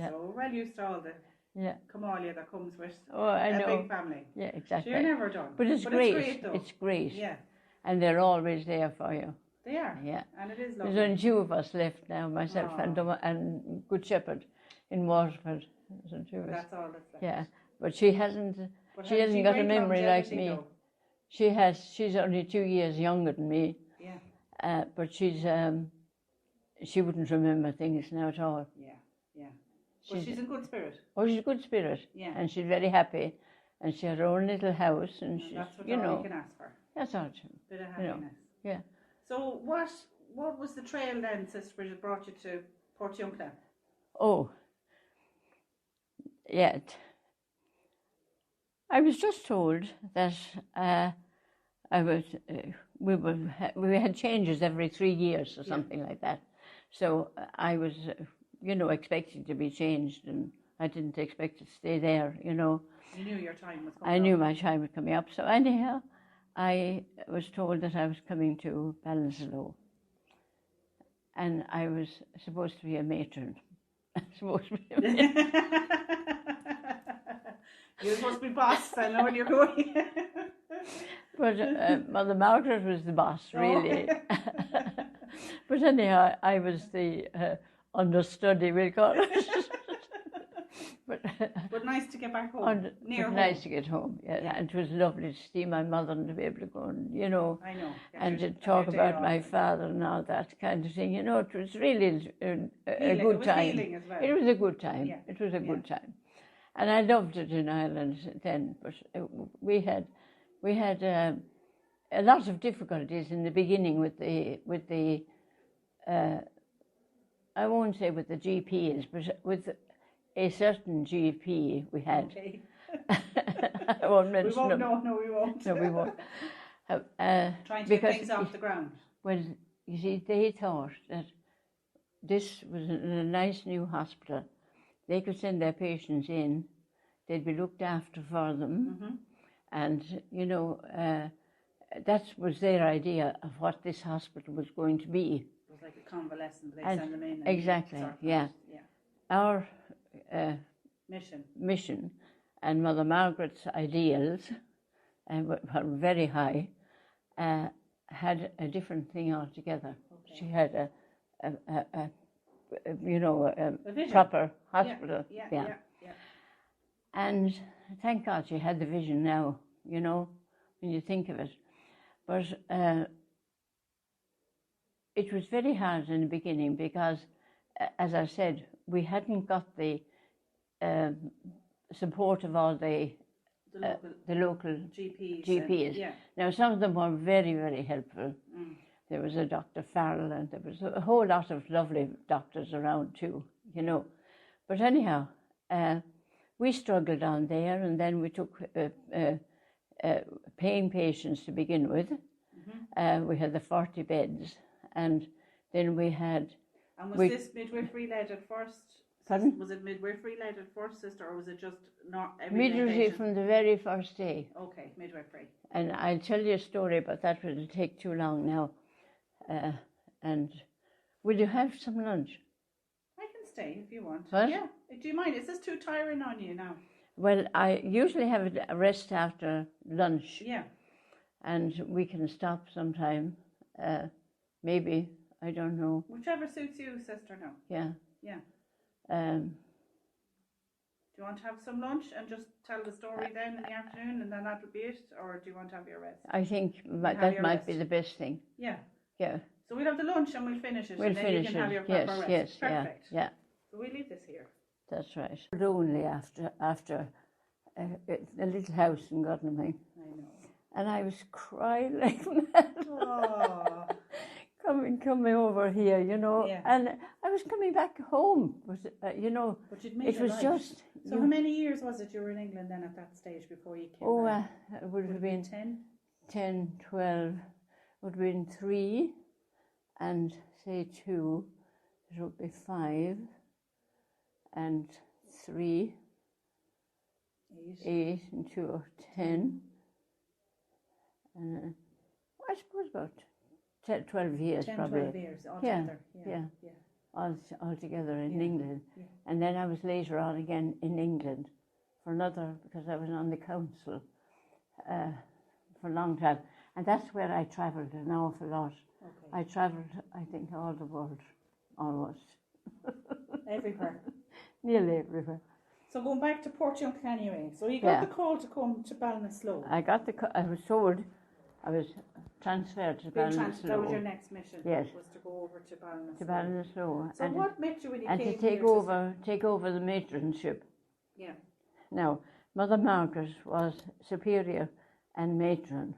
So we're well used to all the Kamalia that comes with I know. big family. Yeah, exactly. So you're never done. But it's great. Though. It's great. Yeah. And they're always there for you. They are. Yeah. And it is lovely. There's only 2 of us left now, myself and Good Shepherd in Waterford. That's all that's left. Yeah, but she hasn't got a memory like me. Though. She's only 2 years younger than me. Yeah. But she wouldn't remember things now at all. Yeah, yeah. But she's in good spirit. Oh, she's a good spirit. Yeah. And she's very happy. And she had her own little house. And she's, that's what you know, you can ask for. That's all. Bit of happiness. Yeah. So what was the trail then, Sister Bridget, brought you to Portiuncula? Oh, yeah. I was just told that we had changes every 3 years or something like that. So I was, expecting to be changed, and I didn't expect to stay there, You knew your time was coming I knew my time was coming up. So anyhow, I was told that I was coming to Ballinasloe. And I was supposed to be a matron. You're supposed to be boss, I know where you're going. But Mother Margaret was the boss, really. But anyhow, I was the understudy, we'll call it. But nice to get back home. Nice to get home, yeah. And it was lovely to see my mother and to be able to go and, I know. and to talk about my father and all that kind of thing. It was really a good time. As well. It was a good time. Yeah. It was a good time. And I loved it in Ireland then, but we had a lot of difficulties in the beginning with the I won't say with the GPs, but with a certain GP we had. Okay. I won't mention them. No, we won't. No, we won't. Trying to get things off the ground. Well, you see, they thought that this was a nice new hospital. They could send their patients in, they'd be looked after for them, and, that was their idea of what this hospital was going to be. It was like a convalescent, they send them in. Exactly, yeah. Our mission and Mother Margaret's ideals were very high, had a different thing altogether. Okay. She had a proper hospital. Yeah. And thank God she had the vision now, when you think of it. But it was very hard in the beginning because, as I said, we hadn't got the support of all the local GPs. Now, some of them were very, very helpful. There was a Dr. Farrell, and there was a whole lot of lovely doctors around too, But anyhow, we struggled on there, and then we took paying patients to begin with. We had the 40 beds, and then we had... And was this midwifery-led at first? Pardon? Was it midwifery-led at first, Sister, or was it just not midwifery from the very first day. Okay, midwifery. And I'll tell you a story, but that will take too long now. And will you have some lunch? I can stay if you want. What? Yeah. Do you mind? Is this too tiring on you now? Well, I usually have a rest after lunch. Yeah. And we can stop sometime. Maybe, I don't know. Whichever suits you, Sister, no. Yeah. Yeah. Do you want to have some lunch and just tell the story then in the afternoon and then that'll be it? Or do you want to have your rest? I think that might be the best thing. Yeah. Yeah. So we'll have the lunch and we'll finish it. We'll and then finish you can have your yes, proper rest. yes, Perfect. yeah. So we'll leave this here. That's right. Lonely after a little house in Godalming. I know. And I was crying like mad. Oh. coming over here, Yeah. And I was coming back home, but But you'd made it was life. just... So how many years was it you were in England then at that stage before you came back? It would have been 10, 12, would have been 3, and say 2, it would be 5, and 3, 8 and 2 or 10. I suppose about 10, 12 years 10, probably. 12 years altogether. Yeah. All together in Yeah. England. Yeah. And then I was later on again in England for another, because I was on the council for a long time. And that's where I travelled an awful lot. Okay. I travelled, I think, all the world, almost. Everywhere. Nearly everywhere. So going back to Portiuncula anyway, so you got the call to come to Ballinasloe. I was told, I was transferred to Ballinasloe. That was your next mission? Yes. Was to go over to Ballinasloe. To Ballinasloe. So what met you when you came here? And to take over the matronship. Yeah. Now, Mother Margaret was superior and matron,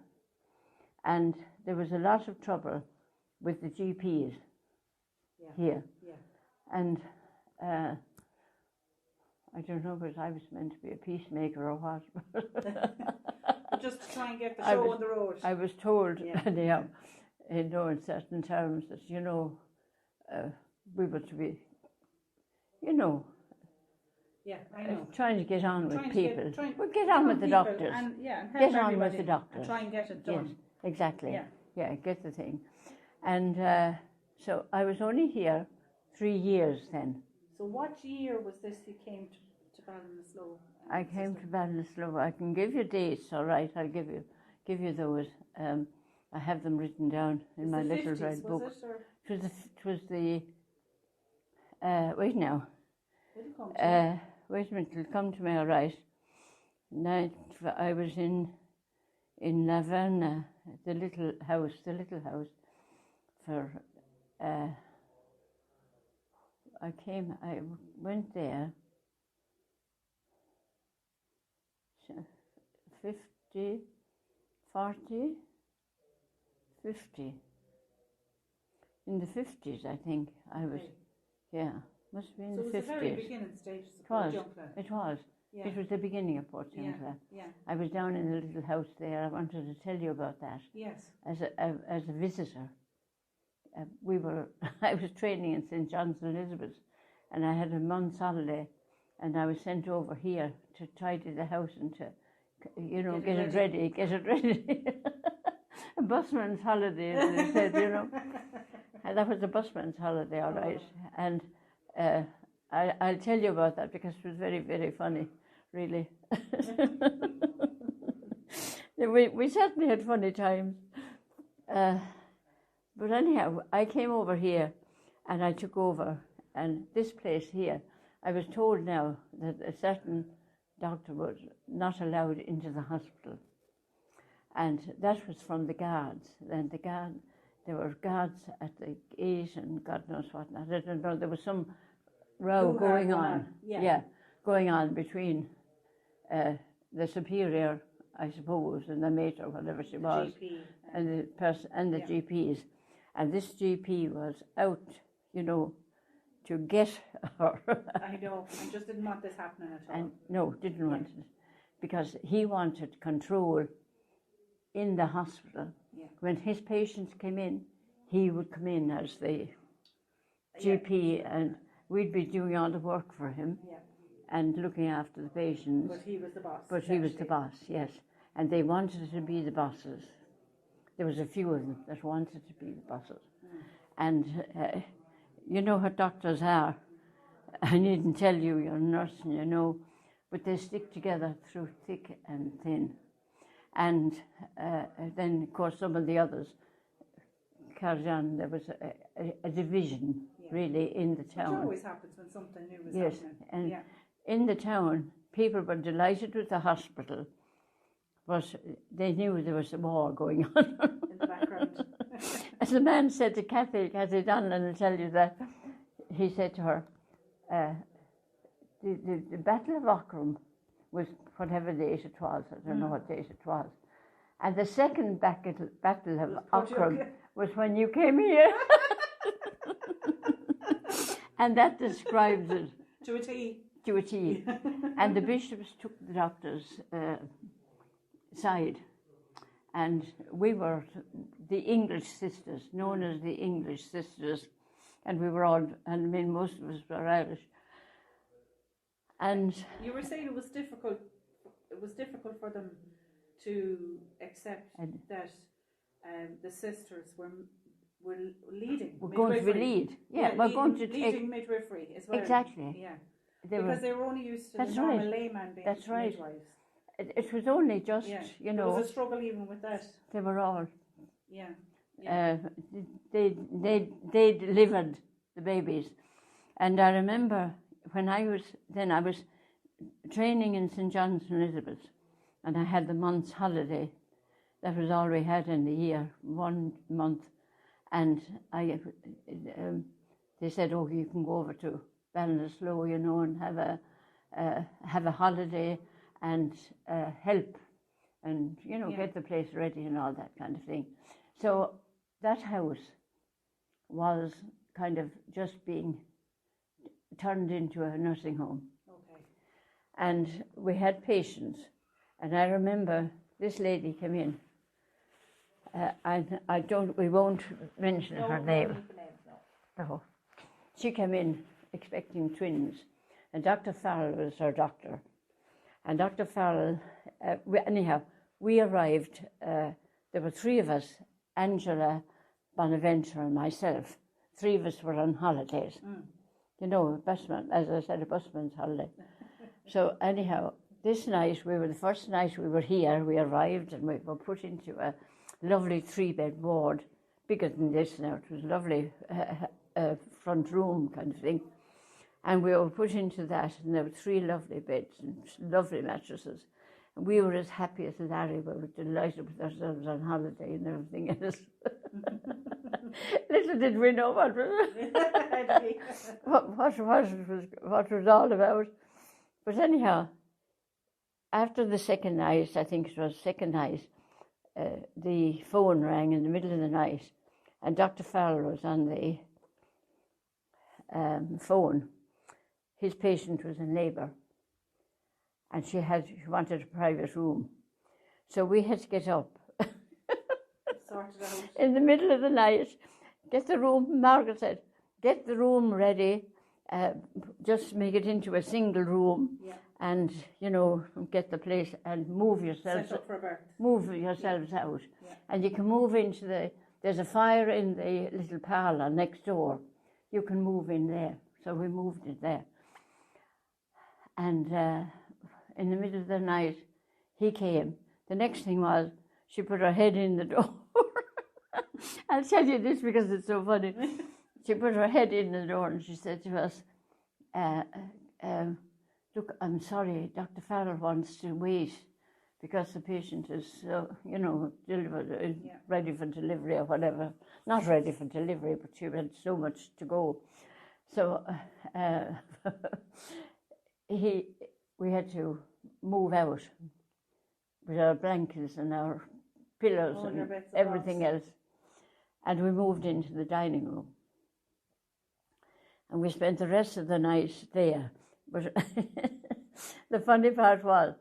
and there was a lot of trouble with the GPs here. Yeah. And I don't know whether I was meant to be a peacemaker or what. Just to try and get the show on the road. I was told, anyhow, in certain terms, that, we were to be, Yeah, I know. Trying to get on with people. Get on with the doctors. And get on with the doctors. And try and get it done. Yes, exactly. Yeah, get the thing. And so I was only here 3 years then. So what year was this you came to Ballinasloe? I came to Ballinasloe. I can give you dates, all right. I'll give you those. I have them written down in my little red book. It was the wait now. Wait a minute, it'll come to me all right. I was in Laverna, the little house for I went there 50, 50. In the 50s, I think, I was, must have been in the 50s. So it was the very beginning stages of Portiuncula. It was. Yeah. It was the beginning of Portiuncula. Yeah. I was down in the little house there. I wanted to tell you about that. Yes. As a visitor. I was training in St. John's Elizabeth, and I had a month's holiday, and I was sent over here to tidy the house and to, get it ready. A busman's holiday, as they said, And that was a busman's holiday, all right. And I'll tell you about that because it was very, very funny, really. We certainly had funny times. But anyhow, I came over here and I took over. And this place here, I was told now that a certain doctor was not allowed into the hospital. And that was from the guards. Then there were guards at the gate and God knows what not. I don't know, there was some row going on. Going on between the superior, I suppose, and the mate or whatever she was, GP. And the person and the GPs. And this GP was out, to get her. I know, I just didn't want this happening at all. And no, didn't want it, because he wanted control in the hospital. Yeah. When his patients came in, he would come in as the GP, and we'd be doing all the work for him and looking after the patients. But he was the boss. But he was the boss, yes. And they wanted to be the bosses. There was a few of them that wanted to be the bosses. And you know what doctors are. I needn't tell you, you're a nurse and but they stick together through thick and thin. And then, of course, some of the others carried on. There was a division, really, in the town. Which always happens when something new is happening. And in the town, people were delighted with the hospital, but they knew there was a war going on. In the background. As the man said to Kathy Donlan will tell you that, he said to her, the Battle of Aughrim was whatever date it was, I don't know what date it was. And the second battle of Aughrim was when you came here. And that describes it. To a T. To a T. And the bishops took the doctor's side. And we were the English sisters, known as the English sisters. And we were all, most of us were Irish. And you were saying it was difficult for them to accept that the sisters were leading. We're going to lead. We're going to take leading midwifery as well. Exactly. Yeah. Because they were only used to the normal layman being midwives. it was only just, you know. There was a struggle even with that. They were all. Yeah. They delivered the babies. And I remember when I was training in St. John's and Elizabeth, and I had the month's holiday. That was all we had in the year, 1 month. And they said, oh, you can go over to Ballinasloe, you know, and have a holiday and help and, you know, get the place ready and all that kind of thing. So that house was kind of just being turned into a nursing home. Okay. And we had patients. And I remember this lady came in. We won't mention her name. No. She came in expecting twins. And Dr. Farrell was her doctor. And Dr. Farrell, we arrived, there were 3 of us, Angela, Bonaventure and myself. 3 of us were on holidays. You know, busman, as I said, a busman's holiday. So anyhow, this night, the first night we were here, we arrived and we were put into a lovely 3-bed ward, bigger than this now. It was a lovely front room kind of thing. And we were put into that, and there were 3 lovely beds and lovely mattresses. And we were as happy as Larry. We were delighted with ourselves on holiday and everything else. Little did we know what was all about. But anyhow, after the second night, I think it was second night, the phone rang in the middle of the night, and Dr. Farrell was on the phone. His patient was in labour, and she wanted a private room. So we had to get up Sorted out. in the middle of the night, get the room, Margaret said, get the room ready, just make it into a single room, and, you know, get the place and move yourselves Set up for a birth. Move yourselves out. And you can move into there's a fire in the little parlour next door. You can move in there. So we moved it there. And in the middle of the night, he came. The next thing was, she put her head in the door. I'll tell you this because it's so funny. She put her head in the door and she said to us, look, I'm sorry, Dr. Farrell wants to wait because the patient is, you know, ready for delivery or whatever. Not ready for delivery, but she had so much to go. So we had to move out with our blankets and our pillows and everything else. And we moved into the dining room. And we spent the rest of the night there. But the funny part was,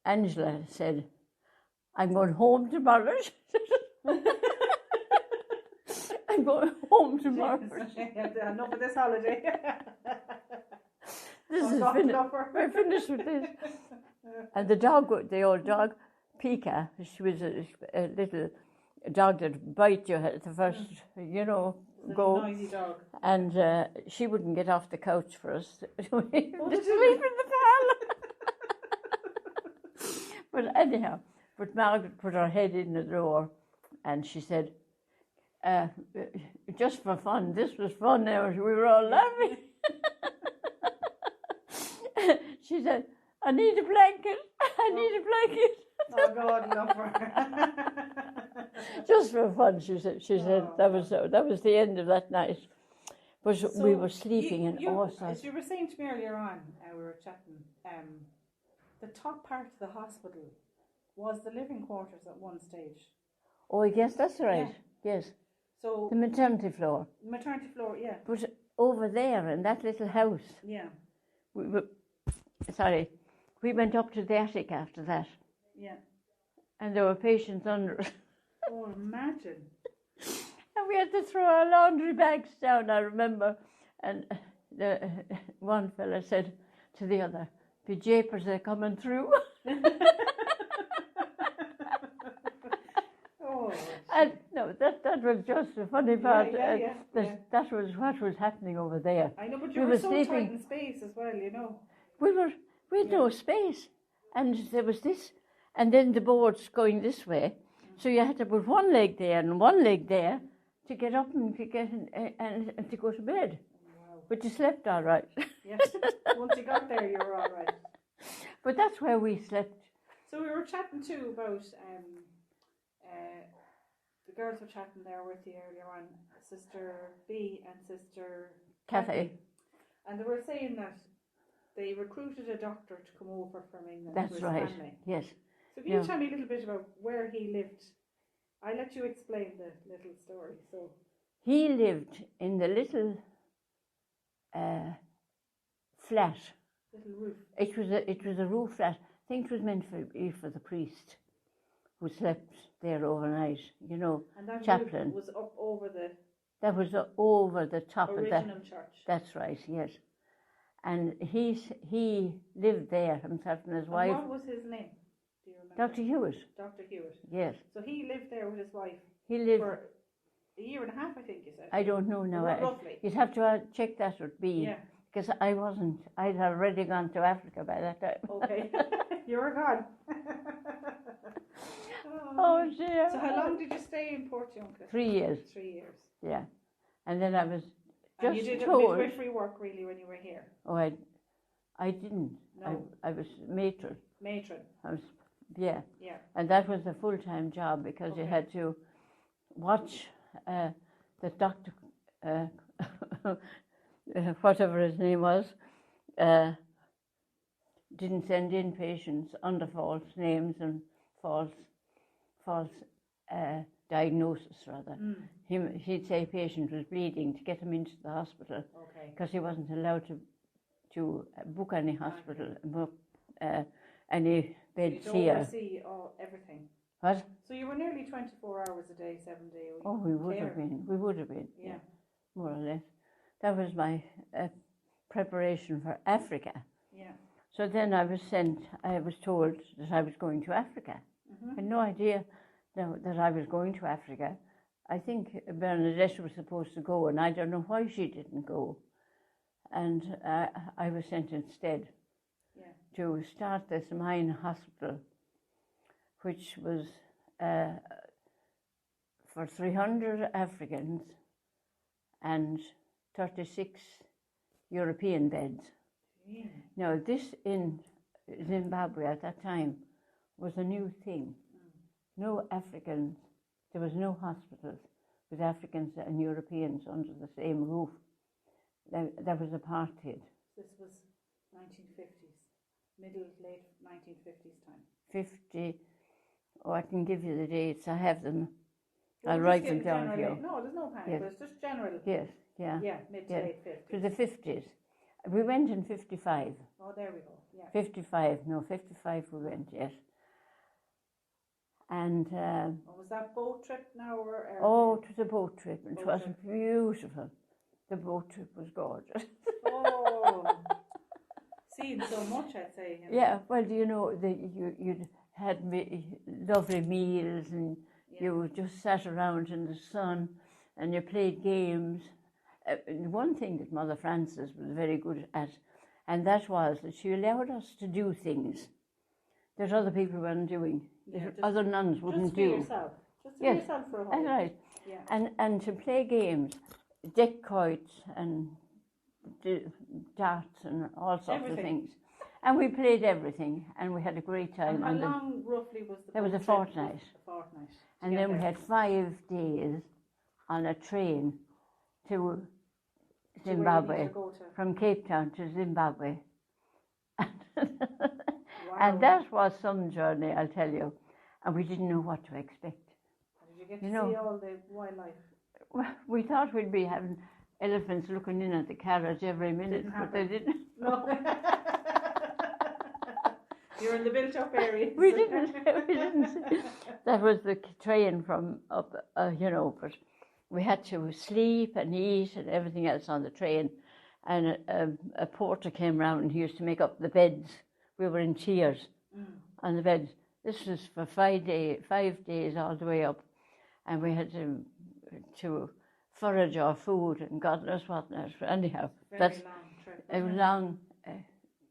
Angela said, I'm going home tomorrow. I'm going home tomorrow. Enough of this holiday. This is finished. We're finished with this. And the old dog, Pika, she was a little dog that bite you at the first, you know, go. Noisy dog. And she wouldn't get off the couch for us. To sleep in the parlour. But anyhow, Margaret put her head in the door and she said, just for fun, this was fun now, we were all laughing. She said, I need a blanket. Oh God, love her. Just for fun, she said. That was the end of that night. But so we were sleeping in all sorts. As you were saying to me earlier on, we were chatting, the top part of the hospital was the living quarters at one stage. Oh yes, that's right. Yeah. Yes. So the maternity floor. Maternity floor, yeah. But over there in that little house. Yeah. We went up to the attic after that. Yeah. And there were patients under us. Oh, imagine. And we had to throw our laundry bags down, I remember. And the one fella said to the other, the japers are coming through. Oh. And no, that was just a funny part. Yeah. That was what was happening over there. I know, but you were so tight in space as well, you know. we had no space, and there was this, and then the boards going this way, so you had to put one leg there and one leg there to get up and to get and to go to bed. Wow. But you slept all right. Yes. Once you got there, you were all right. But that's where we slept. So we were chatting too about the girls were chatting there with you earlier on, Sister B and Sister Kathy. And they were saying that they recruited a doctor to come over from England. That's to his right. family. Yes. So can you tell me a little bit about where he lived? I'll let you explain the little story. So he lived in the little flat. Little roof. It was a roof flat. I think it was meant for the priest who slept there overnight. You know, and that chaplain roof was up over the. That was over the top original of that church. That's right. Yes, and he lived there himself and his wife. What was his name? Do you remember? Dr. Hewitt. Dr. Hewitt. Yes. So he lived there with his wife. He lived for a year and a half, I think you said. I don't know now. Roughly. You'd have to check that with B. Yeah. Because I wasn't. I'd already gone to Africa by that time. Okay. You were gone. Oh dear. So how long did you stay in Portiuncula? 3 years. 3 years. Yeah. And then I was And just you did told. midwifery work really when you were here? Oh, I didn't. No. I was matron. Matron. I was, yeah. Yeah. And that was a full-time job because you had to watch the doctor, whatever his name was, didn't send in patients under false names and false diagnosis rather. He'd say patient was bleeding to get him into the hospital because he wasn't allowed to book any hospital, book any beds so here. Oversee everything. What? So you were nearly 24 hours a day, 7 days a week. Oh, we would have been. We would have been. Yeah. More or less. That was my preparation for Africa. Yeah. So then I was told that I was going to Africa. I had no idea that I was going to Africa. I think Bernadette was supposed to go, and I don't know why she didn't go. And I was sent instead to start this mine hospital, which was for 300 Africans and 36 European beds. Yeah. Now, this in Zimbabwe at that time was a new thing. No Africans, there was no hospitals with Africans and Europeans under the same roof. That was apartheid. This was 1950s, late 1950s time. 50, I can give you the dates, I have them. Well, I'll write them down here. No, there's no panic, Yes. but it's just general. Yes, yeah. Yeah, mid to late 50s. To the 50s. We went in 55. Oh, there we go, yeah. 55 we went, yes. And... was that boat trip now or... Oh, it was a boat trip. It was beautiful. The boat trip was gorgeous. Oh, seen so much, I'd say. Yeah, well, you know, you'd had lovely meals and you just sat around in the sun and you played games. One thing that Mother Frances was very good at, and that was that she allowed us to do things that other people weren't doing, that other nuns wouldn't do. Yourself. Just for yourself for a while. That's right. Yeah. And to play games, dacoits and darts and all sorts of things. And we played everything, and we had a great time. And how long roughly was the There was a fortnight. A fortnight. And then we had 5 days on a train to Zimbabwe, from Cape Town to Zimbabwe. And that was some journey, I'll tell you. And we didn't know what to expect. Did you get to see all the wildlife? Well, we thought we'd be having elephants looking in at the carriage every minute, but they didn't. No. You're in the built-up area. We didn't. That was the train from up, but we had to sleep and eat and everything else on the train. And a porter came round and he used to make up the beds. We were in tiers on the beds. This was for 5 days all the way up. And we had to forage our food and God knows what not. Anyhow, Very long trip. A long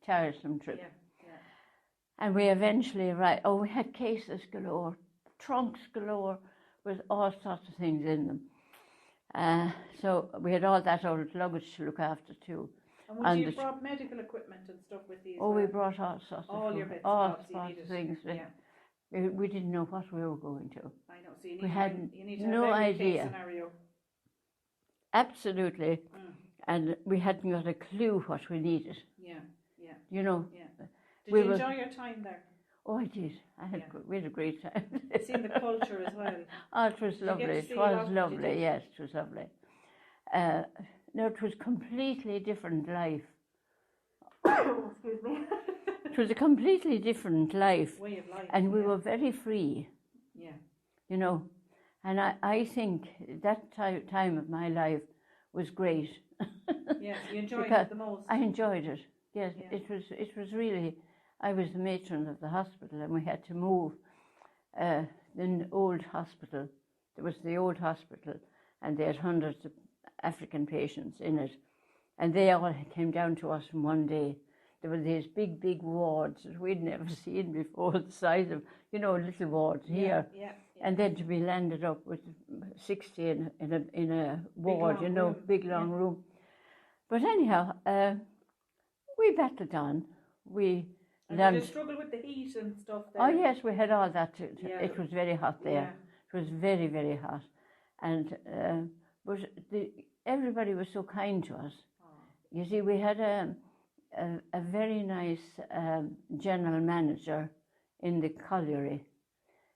tiresome trip. Yeah. And we eventually arrived. Oh, we had cases galore, trunks galore, with all sorts of things in them. So we had all that old luggage to look after too. And would you have brought medical equipment and stuff with you? Oh, we brought all sorts all of your bits all of sorts of things. Yeah. We didn't know what we were going to. I know. So you need to no have every idea. case scenario. Absolutely. And we hadn't got a clue what we needed. Yeah. You know. Yeah. Did you enjoy your time there? Oh, I did. We had a great time. Seeing the culture as well. Oh, it was lovely. It was lovely. Yes, it was lovely. No, it was completely different life. Excuse me. It was a completely different life. Way of life. And we were very free. Yeah. You know, and I think that time of my life was great. Yes, you enjoyed it the most. I enjoyed it. Yes, it was really. I was the matron of the hospital, and we had to move the old hospital. There was the old hospital, and they had hundreds of African patients in it, and they all came down to us in one day. There were these big wards that we'd never seen before, the size of, little wards here. Yeah. And then to be landed up with 60 in a ward, big long room. But anyhow, we battled on. Did you struggle with the heat and stuff there? Oh yes, we had all that. It was very hot there. Yeah. It was very, very hot. And but everybody was so kind to us. Oh. You see, we had a very nice general manager in the colliery,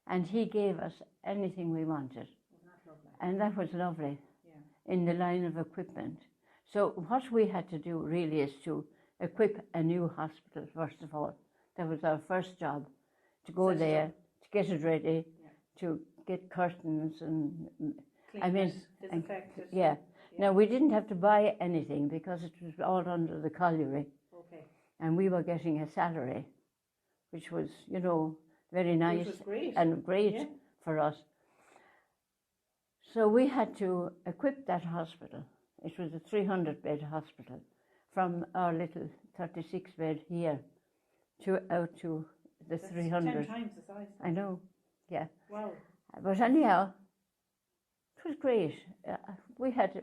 and he gave us anything we wanted. Wasn't that lovely? And that was lovely. Yeah. In the line of equipment. So what we had to do really is to equip a new hospital, first of all. That was our first job, to go there, to get it ready, to get curtains and disinfect it. Yeah. Now, we didn't have to buy anything because it was all under the colliery. Okay. And we were getting a salary, which was, very nice and great for us. So we had to equip that hospital. It was a 300-bed hospital from our little 36-bed here out to the 300. 10 times the size. I know, yeah. Wow. But anyhow, it was great. We had a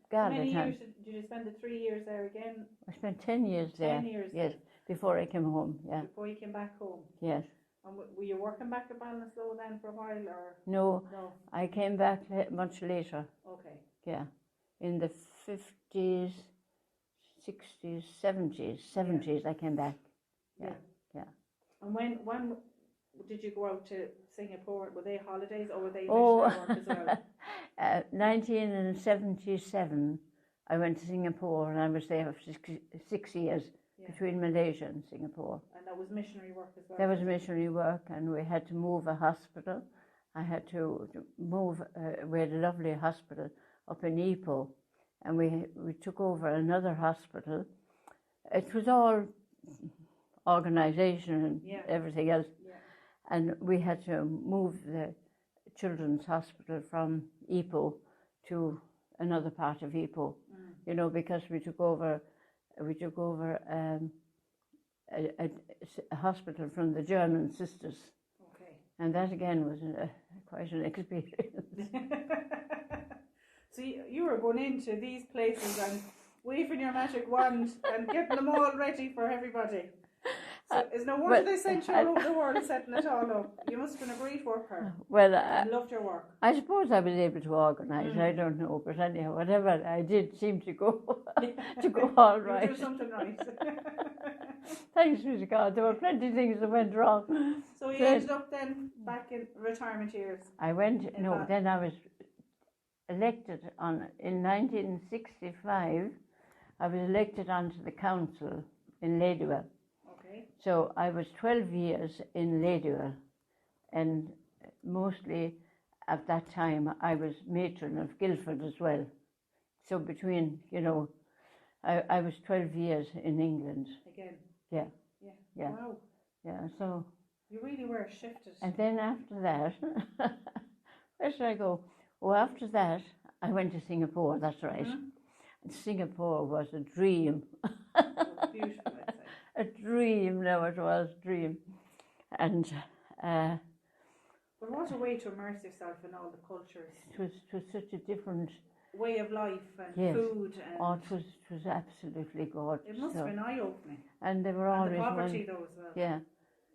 How many years did you spend the 3 years there again? I spent 10 years there. 10 years yes, before I came home, yeah. Before you came back home? Yes. And were you working back at Ballinasloe then for a while, or? No, I came back much later. Okay. Yeah, in the 50s, 60s, 70s, I came back. Yeah. And when did you go out to Singapore? Were they holidays or were they missionary work as well? 1977, I went to Singapore, and I was there for 6 years between Malaysia and Singapore. And that was missionary work as well? That was missionary work, and we had to move a hospital. I had to move, we had a lovely hospital up in Ipoh, and we took over another hospital. It was all organisation and everything else. Yeah. And we had to move the children's hospital from Ipoh to another part of Ipoh, because we took over a hospital from the German Sisters. Okay. And that again was quite an experience. So you were going into these places and waving your magic wand and getting them all ready for everybody. So it's no wonder they sent you all over the world setting it all up. You must have been a great worker. Well, I loved your work. I suppose I was able to organise. I don't know, but anyhow, whatever I did seemed to go all right. You do something right. Thanks be to God. There were plenty of things that went wrong. So you ended up then back in retirement years. Then I was elected in 1965. I was elected onto the council in Ladywell. Okay. So I was 12 years in Ladywell, and mostly at that time I was matron of Guildford as well. So between, I was 12 years in England. Again? Yeah. Wow. Yeah, so. You really were shifted. And then after that, where should I go? Oh, after that, I went to Singapore, that's right. Mm-hmm. And Singapore was a dream. It was beautiful, I'd say. a dream. Now it was a dream, and But what a way to immerse yourself in all the cultures. it was such a different Way of life and yes. food. And Oh, it was absolutely gorgeous. it must have been eye-opening. And they were And always the poverty though as well. yeah,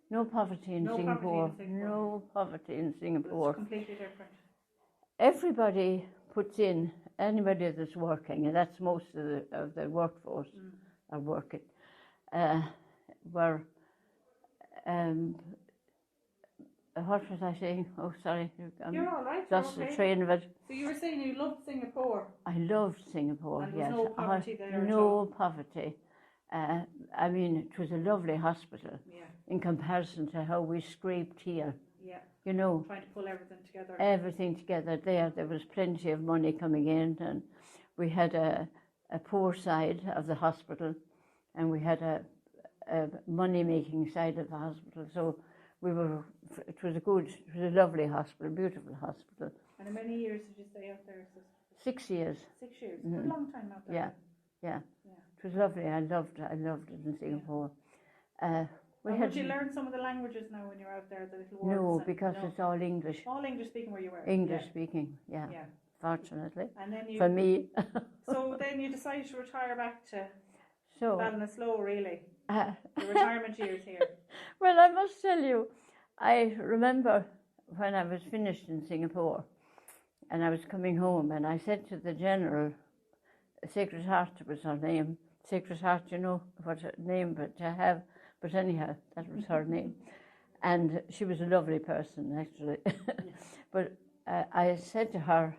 no poverty in Singapore. No poverty in Singapore. It's completely different. Everybody puts in, anybody that's working, and that's most of the workforce are working, were, what was I saying? Oh, sorry. You're all right. Just okay. the train of it. So you were saying you loved Singapore. I loved Singapore, And there yes. was no poverty there at No all? poverty. I mean, it was a lovely hospital Yeah. in comparison to how we scraped here. Yeah. You know, Trying to pull everything together. everything together there. There was plenty of money coming in, and we had a poor side of the hospital, and we had a money-making side of the hospital. So it was a lovely hospital, beautiful hospital. And how many years did you stay out there, sister? 6 years. 6 years. Mhm. A long time out there. Yeah. It was lovely. I loved it in Singapore. Did you learn some of the languages now when you're out there, the little words? No, because it's all English. All English speaking where you were. English speaking, yeah. Yeah. Fortunately, And then for me. So then you decided to retire back to So, Ballinasloe, really. The retirement years here. well, I must tell you, I remember when I was finished in Singapore, and I was coming home, and I said to the general, Sacred Heart was her name. Sacred Heart, you know what her name but to have, but anyhow, that was her name. And she was a lovely person, actually. But I said to her,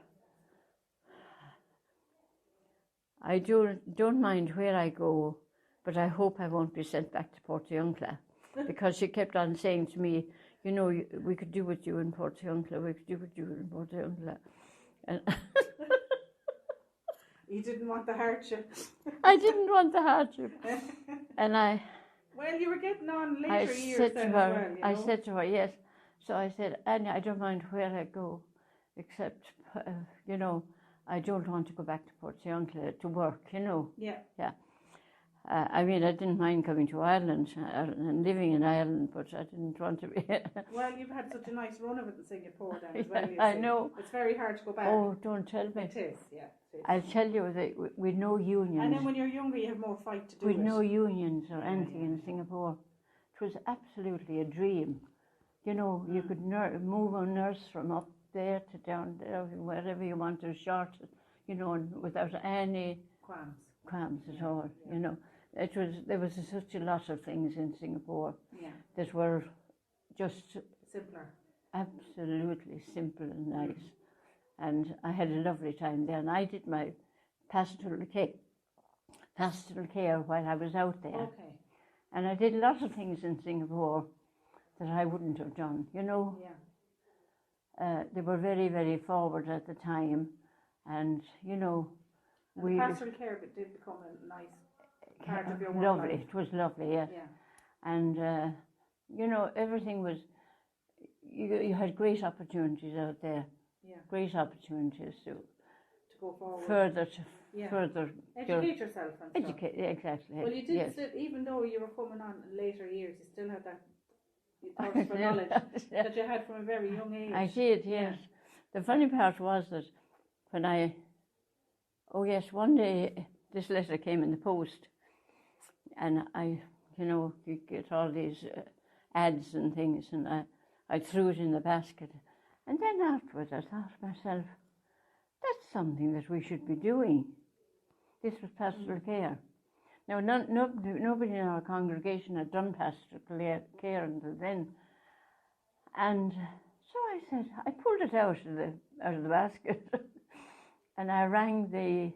I don't mind where I go, but I hope I won't be sent back to Portiuncula, because she kept on saying to me, you know, we could do with you in Portiuncula, we could do with you in Portiuncula. And You didn't want the hardship. I didn't want the hardship. And Well, you were getting on later years said then to her, as well, you know? I said to her, yes. So I said, Annie, I don't mind where I go, except, you know, I don't want to go back to Portiuncula to work, you know. Yeah. Yeah. I mean, I didn't mind coming to Ireland and living in Ireland, but I didn't want to be. Well, you've had such a nice run of it in Singapore then as well. You I see. know. It's very hard to go back. Oh, don't tell me. It is, yeah. It is. I'll tell you that with no unions. And then when you're younger, you have more fight to do With it. no unions or anything in Singapore. It was absolutely a dream. You know, you could move a nurse from up there to down there, wherever you want to, short, you know, without any qualms at all, you know. There was such a lot of things in Singapore that were just simpler, absolutely simple and nice. And I had a lovely time there, and I did my pastoral care while I was out there. Okay. And I did a lot of things in Singapore that I wouldn't have done, you know. Yeah. They were very, very forward at the time, and, you know, And the pastoral care did become a nice part of your work lovely. life. It was lovely, yes. Yeah. And, you know, everything was, you had great opportunities out there. Yeah. Great opportunities to go forward. Further educate yourself and stuff. Exactly. Well, you did still, even though you were coming on in later years, you still had that thirst for knowledge that you had from a very young age. I did, yes. Yeah. The funny part was that when one day this letter came in the post, and you get all these ads and things, and I threw it in the basket. And then afterwards I thought to myself, that's something that we should be doing. This was pastoral care. Now, nobody in our congregation had done pastoral care until then. And so I said, I pulled it out of the basket, and I rang the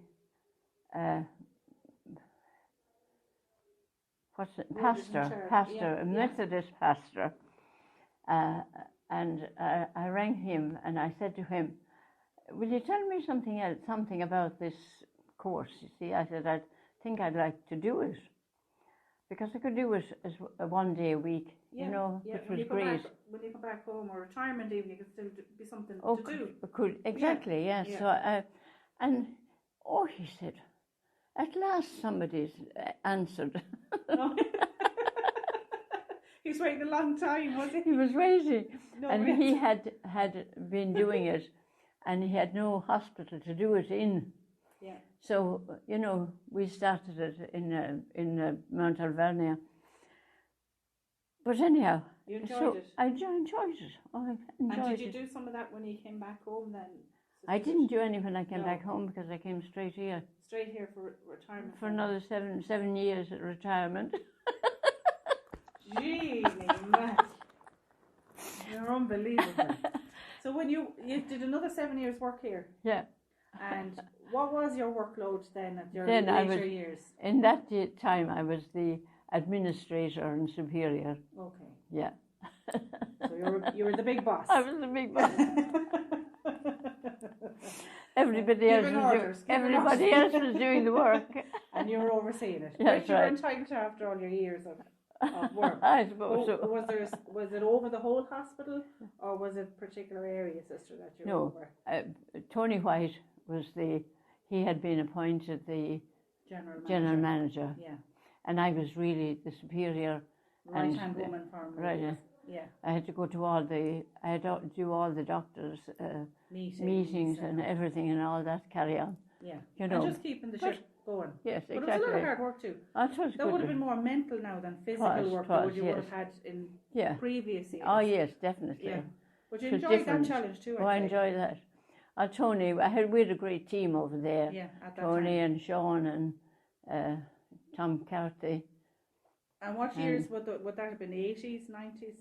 a Methodist pastor, and I rang him, and I said to him, will you tell me something about this course? You see, I said, I think I'd like to do it, because I could do it as a 1 day a week, which was great. When you come back home, or retirement even, you could still be something to do. Exactly, yes. Yeah. So he said, at last somebody's answered. He's waiting a long time, was he? He was waiting. No, And really? he had been doing it, and he had no hospital to do it in. Yeah. So, you know, we started it in Mount Alvernia. But anyhow, You enjoyed it? I enjoyed it. Oh, I enjoyed And did you it. do some of that when you came back home then? I didn't do any when I came No. back home because I came straight here. Straight here for retirement? For another seven years at retirement. Gee, Matt. You're unbelievable. So when you did another 7 years work here? Yeah. And what was your workload then at your Then later years? In that time, I was the administrator and superior. Okay. Yeah. So you were the big boss. I was the big boss. Everybody else was doing the work. And you were overseeing it. That's Which you were right. entitled to after all your years of work. I suppose so. Was it over the whole hospital, or was it a particular area, sister, that you were over? Tony White was he had been appointed the general manager. Yeah. And I was really the superior. Right-hand woman for him. Right. Yeah. I had to go to I had to do all the doctors' meetings and everything and all that, carry on. Yeah. You know. And just keeping the ship going. Yes, But exactly. it was a lot of hard work too. That would have been more mental now than physical work that you would have had in previous years. Oh yes, definitely. Yeah. But you It was enjoyed different. that challenge too, I enjoyed that. Tony, we had a great team over there. Yeah, at that Tony time. and Sean and Tom Carthy. And what years would that have been? The 80s, 90s?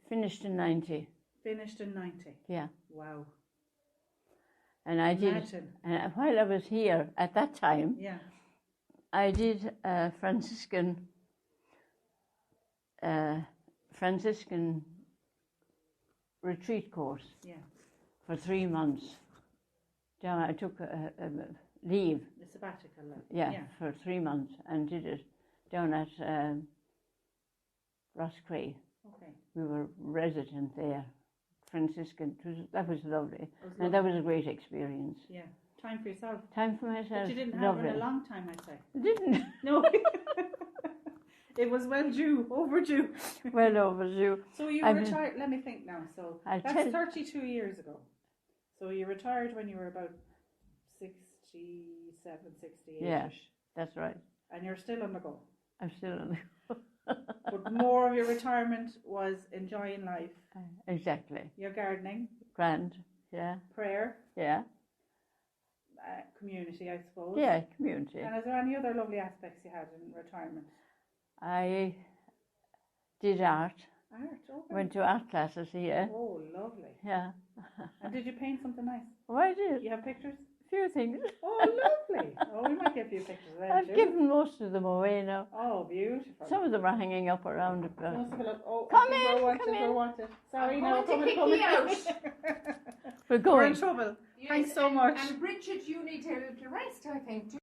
Finished in 90. Finished in 90. Yeah. Wow. And I Imagine. did, while I was here at that time, Yeah. I did a Franciscan retreat course. Yeah. For 3 months. I took a leave. The sabbatical. Yeah, for 3 months and did it down at Roscrea. Okay. We were resident there, Franciscan. That was lovely. And that was a great experience. Yeah. Time for yourself. Time for myself. But you didn't lovely. have in a long time, I'd say. Didn't. No. It was overdue. Well overdue. So you retired, let me think now. So that's 32 years ago. So you retired when you were about 67, 68. Yeah, that's right. And you're still on the go. I'm still on the go. But more of your retirement was enjoying life. Exactly. Your gardening. Grand, yeah. Prayer. Yeah. Community, I suppose. Yeah, community. And is there any other lovely aspects you had in retirement? I did art. Art, okay. Went to art classes here. Oh, lovely. Yeah. And did you paint something nice? Oh, I did. You have pictures? A few things. Oh, lovely. Oh, we might get a few pictures then, I've too. given most of them away now. Oh, beautiful. Some of them are hanging up around. Oh, Come in. Sorry, no, come in. We're going. We're in trouble. Yes, Thanks so much. And Bridget, you need to rest, I think.